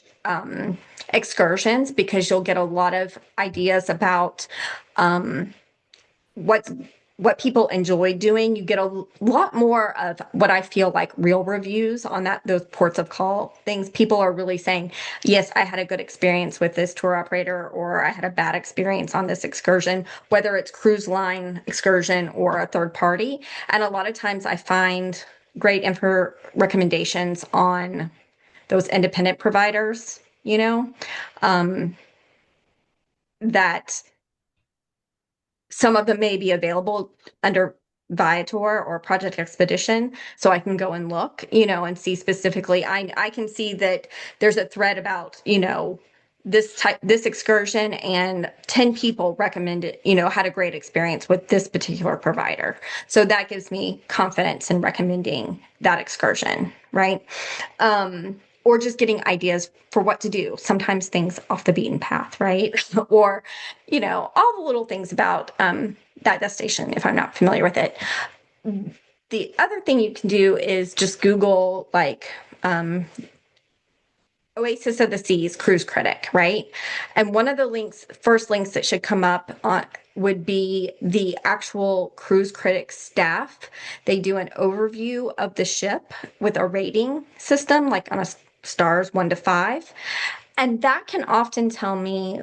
excursions, because you'll get a lot of ideas about what people enjoy doing. You get a lot more of what I feel like real reviews on those ports of call things. People are really saying, yes, I had a good experience with this tour operator, or I had a bad experience on this excursion, whether it's cruise line excursion or a third party. And a lot of times I find great info recommendations on those independent providers, that some of them may be available under Viator or Project Expedition. So I can go and look, and see specifically. I can see that there's a thread about, this excursion, and 10 people recommended, had a great experience with this particular provider. So that gives me confidence in recommending that excursion, right? Or just getting ideas for what to do. Sometimes things off the beaten path, right? Or, all the little things about that destination if I'm not familiar with it. The other thing you can do is just Google Oasis of the Seas Cruise Critic, right? And one of the first links that should come up would be the actual Cruise Critic staff. They do an overview of the ship with a rating system, like on a stars 1 to 5. And that can often tell me,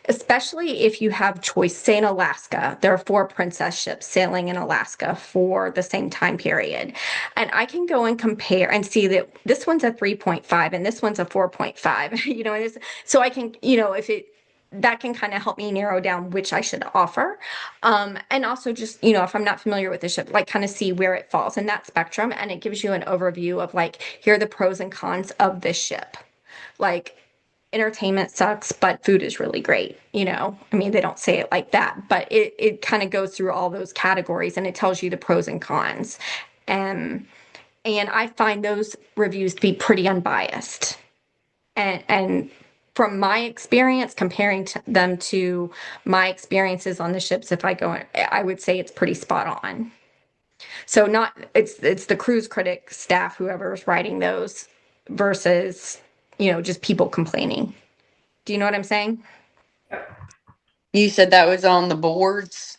especially if you have choice. Say in Alaska, there are 4 princess ships sailing in Alaska for the same time period. And I can go and compare and see that this one's a 3.5 and this one's a 4.5, you know, so I can, you know, that can kind of help me narrow down which I should offer. And also just, you know, if I'm not familiar with the ship, like kind of see where it falls in that spectrum. And it gives you an overview of like, here are the pros and cons of this ship. Like, entertainment sucks, but food is really great. You know, I mean, they don't say it like that, but it kind of goes through all those categories and it tells you the pros and cons. And I find those reviews to be pretty unbiased. And from my experience, comparing them to my experiences on the ships, if I go, I would say it's pretty spot on. So not it's the cruise critic staff, whoever's writing those, versus, you know, just people complaining. Do you know what I'm saying? You said that was on the boards.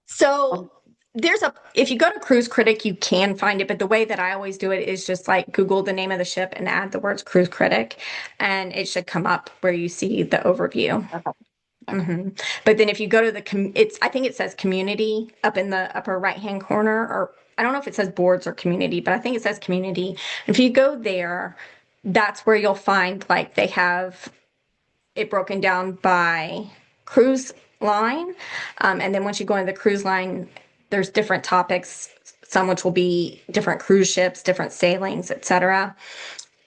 So if you go to Cruise Critic, you can find it, but the way that I always do it is just like Google the name of the ship and add the words Cruise Critic, and it should come up where you see the overview. Okay. But then if you go to I think it says community up in the upper right hand corner, or I don't know if it says boards or community, but I think it says community. If you go there, that's where you'll find like they have it broken down by cruise line. And then once you go into the cruise line, there's different topics, some which will be different cruise ships, different sailings, etc.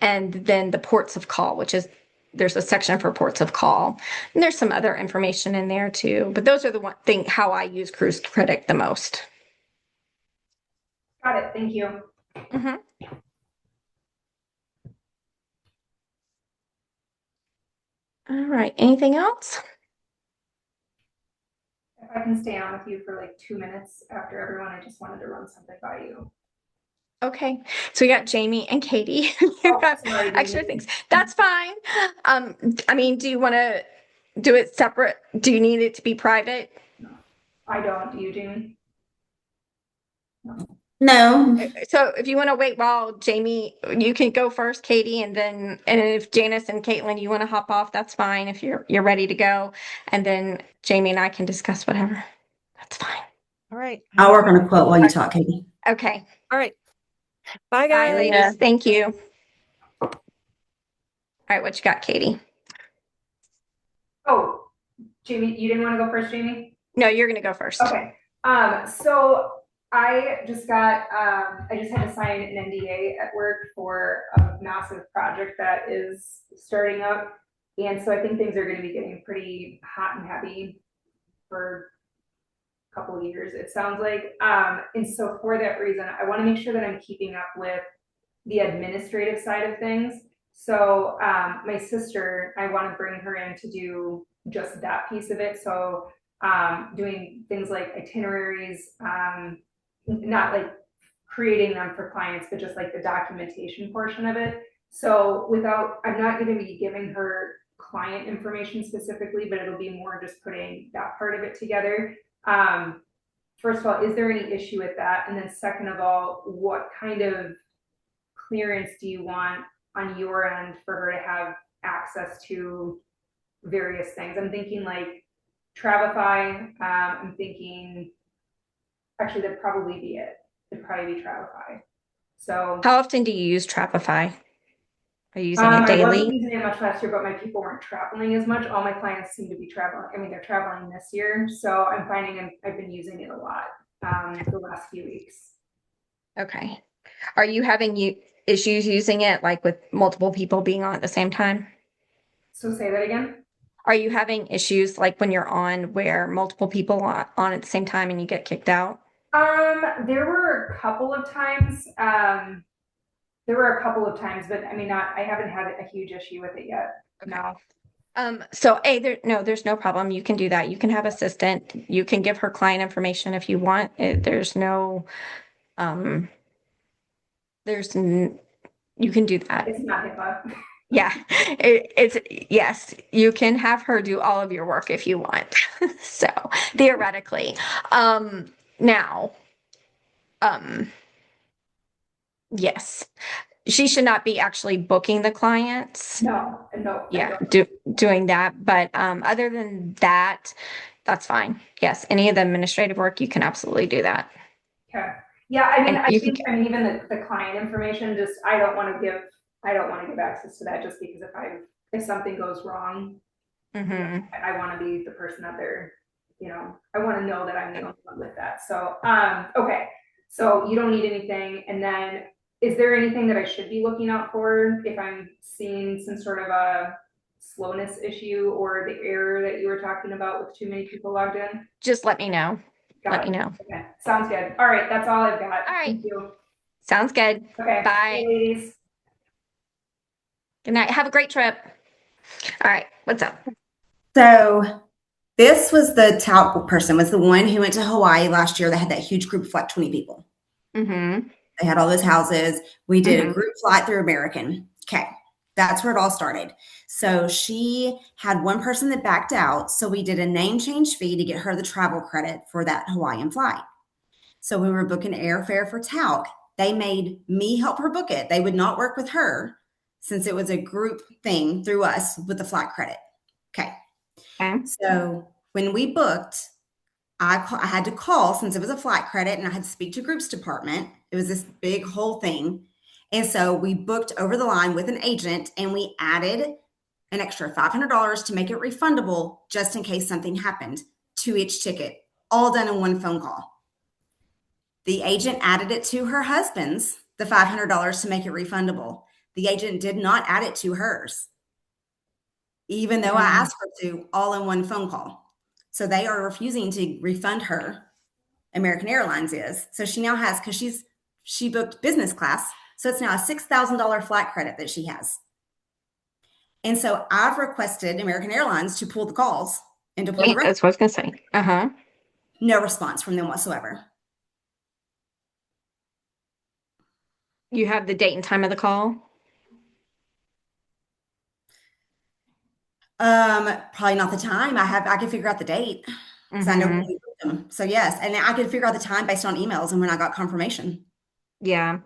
And then the ports of call, there's a section for ports of call. And there's some other information in there too. But those are the one thing how I use Cruise Critic the most. Got it. Thank you. Mm-hmm. All right. Anything else? If I can stay on with you for like 2 minutes after everyone, I just wanted to run something by you. Okay, so we got Jamie and Katie. You Oh, got sorry, extra Jamie. things. That's fine. I mean, do you want to do it separate? Do you need it to be private? I don't. Do you, Jamie? No, So if you want to wait while Jamie, you can go first, Katie, and if Janice and Caitlin, you want to hop off, that's fine. If you're ready to go, and then Jamie and I can discuss whatever. That's fine. All right. I'll work on a quote while you talk, Katie. Okay. All right. Bye, Bye, guys. ladies. Yeah. Thank you. All right, what you got, Katie? Oh, Jamie, you didn't want to go first, Jamie? No, you're gonna go first. Okay. So I just had to sign an NDA at work for a massive project that is starting up. And so I think things are going to be getting pretty hot and heavy for a couple of years, it sounds like. And so for that reason, I want to make sure that I'm keeping up with the administrative side of things. So my sister, I want to bring her in to do just that piece of it. So doing things like itineraries, not like creating them for clients, but just like the documentation portion of it. So I'm not going to be giving her client information specifically, but it'll be more just putting that part of it together. First of all, is there any issue with that? And then second of all, what kind of clearance do you want on your end for her to have access to various things? I'm thinking like Travefy. I'm thinking, actually, that'd probably be it. It'd probably be Travefy. So How often do you use Travefy? Are you using it I wasn't daily? using it much last year, but my people weren't traveling as much. All my clients seem to be traveling. I mean, they're traveling this year, so I'm finding I've been using it a lot the last few weeks. Okay. Are you having issues using it, like with multiple people being on at the same time? So say that again. Are you having issues like when you're on where multiple people are on at the same time and you get kicked out? There were a couple of times. But I mean, I haven't had a huge issue with it yet. Okay. No. So there's no problem. You can do that. You can have assistant. You can give her client information if you want. There's no, you can do that. It's not HIPAA. Yeah, yes, you can have her do all of your work if you want. So theoretically, now, yes, she should not be actually booking the clients. No, no. I Yeah, don't. doing that. But other than that, that's fine. Yes, any of the administrative work, you can absolutely do that. Okay. Yeah, I mean, And I you think, I mean, even the client information, just, I don't want to give access to that just because if something goes wrong, Mhm. I want to be the person that they're, I want to know that I'm the only one with that. So, okay. So you don't need anything. And then is there anything that I should be looking out for if I'm seeing some sort of a slowness issue or the error that you were talking about with too many people logged in? Just let me know. Got Let it. me know. Okay, sounds good. All right, that's all I've got. All right. Thank you. Sounds good. Okay. Bye. Ladies. Good night. Have a great trip. All right. What's up? So this was the talc person, was the one who went to Hawaii last year that had that huge group of like 20 people. Mm-hmm. They had all those houses. We did Mhm. a group flight through American. Okay. That's where it all started. So she had one person that backed out. So we did a name change fee to get her the travel credit for that Hawaiian flight. So when we were booking airfare for talc, they made me help her book it. They would not work with her since it was a group thing through us with the flight credit. Okay. Okay. So when we booked, I had to call since it was a flight credit and I had to speak to groups department. It was this big whole thing. And so we booked over the line with an agent and we added an extra $500 to make it refundable just in case something happened to each ticket, all done in one phone call. The agent added it to her husband's, the $500 to make it refundable. The agent did not add it to hers, even though I asked her to, all in one phone call. So they are refusing to refund her. American Airlines is. So she now has, because she booked business class. So it's now a $6,000 flight credit that she has. And so I've requested American Airlines to pull the calls and to pull the record. That's what I was gonna say. Uh-huh. No response from them whatsoever. You have the date and time of the call? Probably not the time. I can figure out the date. Because I know when we booked them. So yes, and I could figure out the time based on emails and when I got confirmation. Yeah.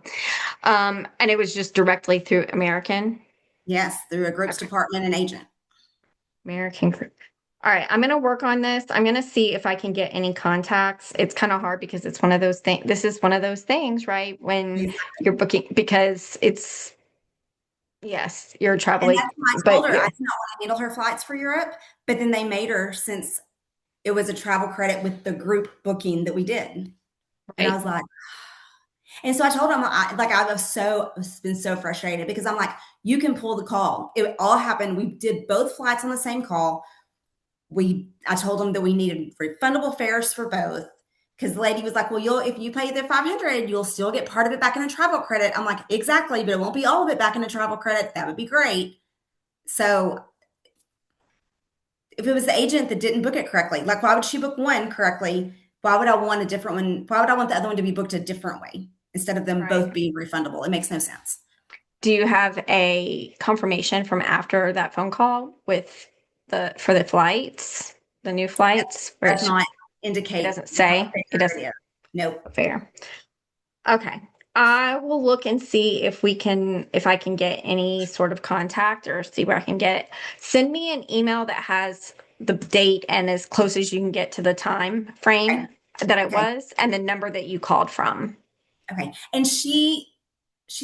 And it was just directly through American Yes, through a groups department and agent. Group. All right, I'm gonna work on this. I'm gonna see if I can get any contacts. It's kind of hard because it's one of those things. This is one of those things, right? When you're booking, because it's yes, you're And traveling, that's when I but told her I yeah. did not want to handle her flights for Europe, but then they made her since it was a travel credit with the group booking that we did. And I was like, and so I told him, I was been so frustrated because I'm like, you can pull the call. It all happened. We did both flights on the same call. I told them that we needed refundable fares for both. Because the lady was like, well, if you pay the $500, you'll still get part of it back in a travel credit. I'm like, exactly, but it won't be all of it back in a travel credit. That would be great. So if it was the agent that didn't book it correctly, like why would she book one correctly? Why would I want a different one? Why would I want the other one to be booked a different way instead of them both being refundable? It makes no sense. Do you have a confirmation from after that phone call with for the flights, the new flights? Where Does not indicate. it doesn't say. It doesn't. Nope. Fair. Okay. I will look and see if I can get any sort of contact or see where I can get it. Send me an email that has the date and as close as you can get to the time frame that it was and the number that you called from. Okay. And she's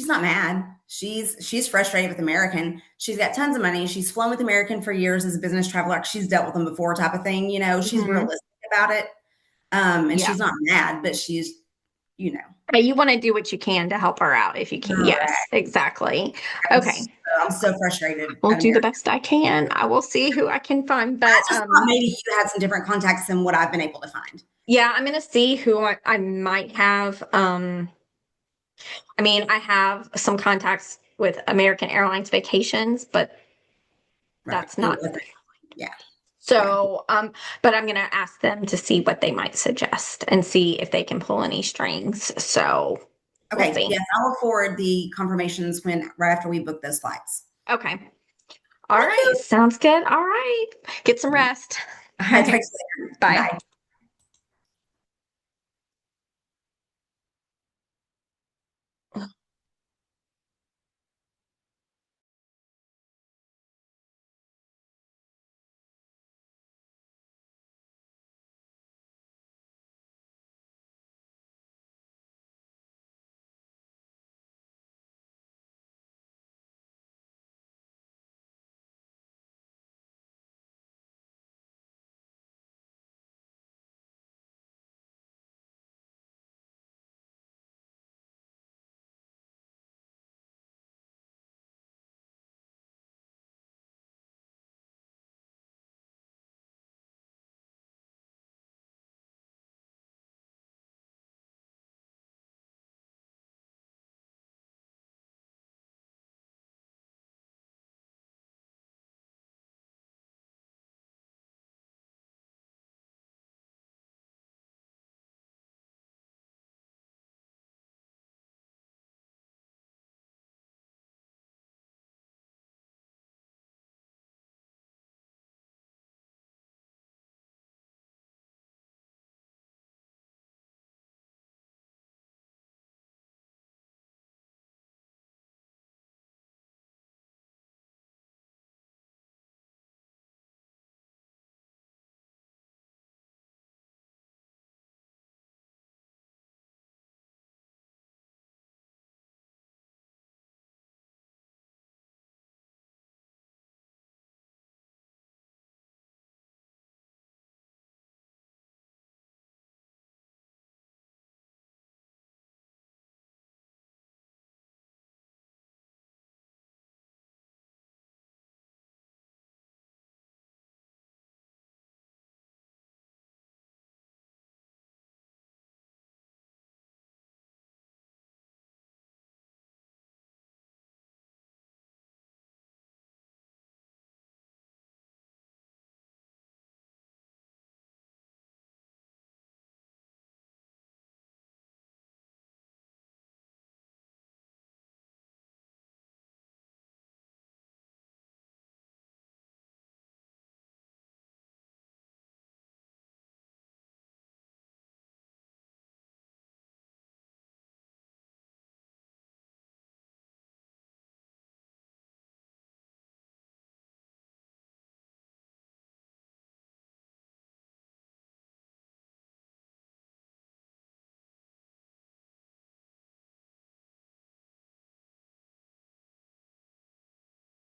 not mad. She's frustrated with American. She's got tons of money. She's flown with American for years as a business traveler. She's dealt with them before type of thing. She's realistic about it. And she's not mad, but she's, You want to do what you can to help her out if you can. Correct. Yes, exactly. Okay. I'm so frustrated. We'll do the best I can. I will see who I can find. But I just thought maybe you had some different contacts than what I've been able to find. Yeah, I'm gonna see who I might have. I mean, I have some contacts with American Airlines Vacations, but that's not. Yeah. So, but I'm gonna ask them to see what they might suggest and see if they can pull any strings. So, okay, we'll yes, I will forward the confirmations right after we book those flights. Okay. All right. Sounds good. All right. Get some rest. All right. Thanks. Bye. Bye.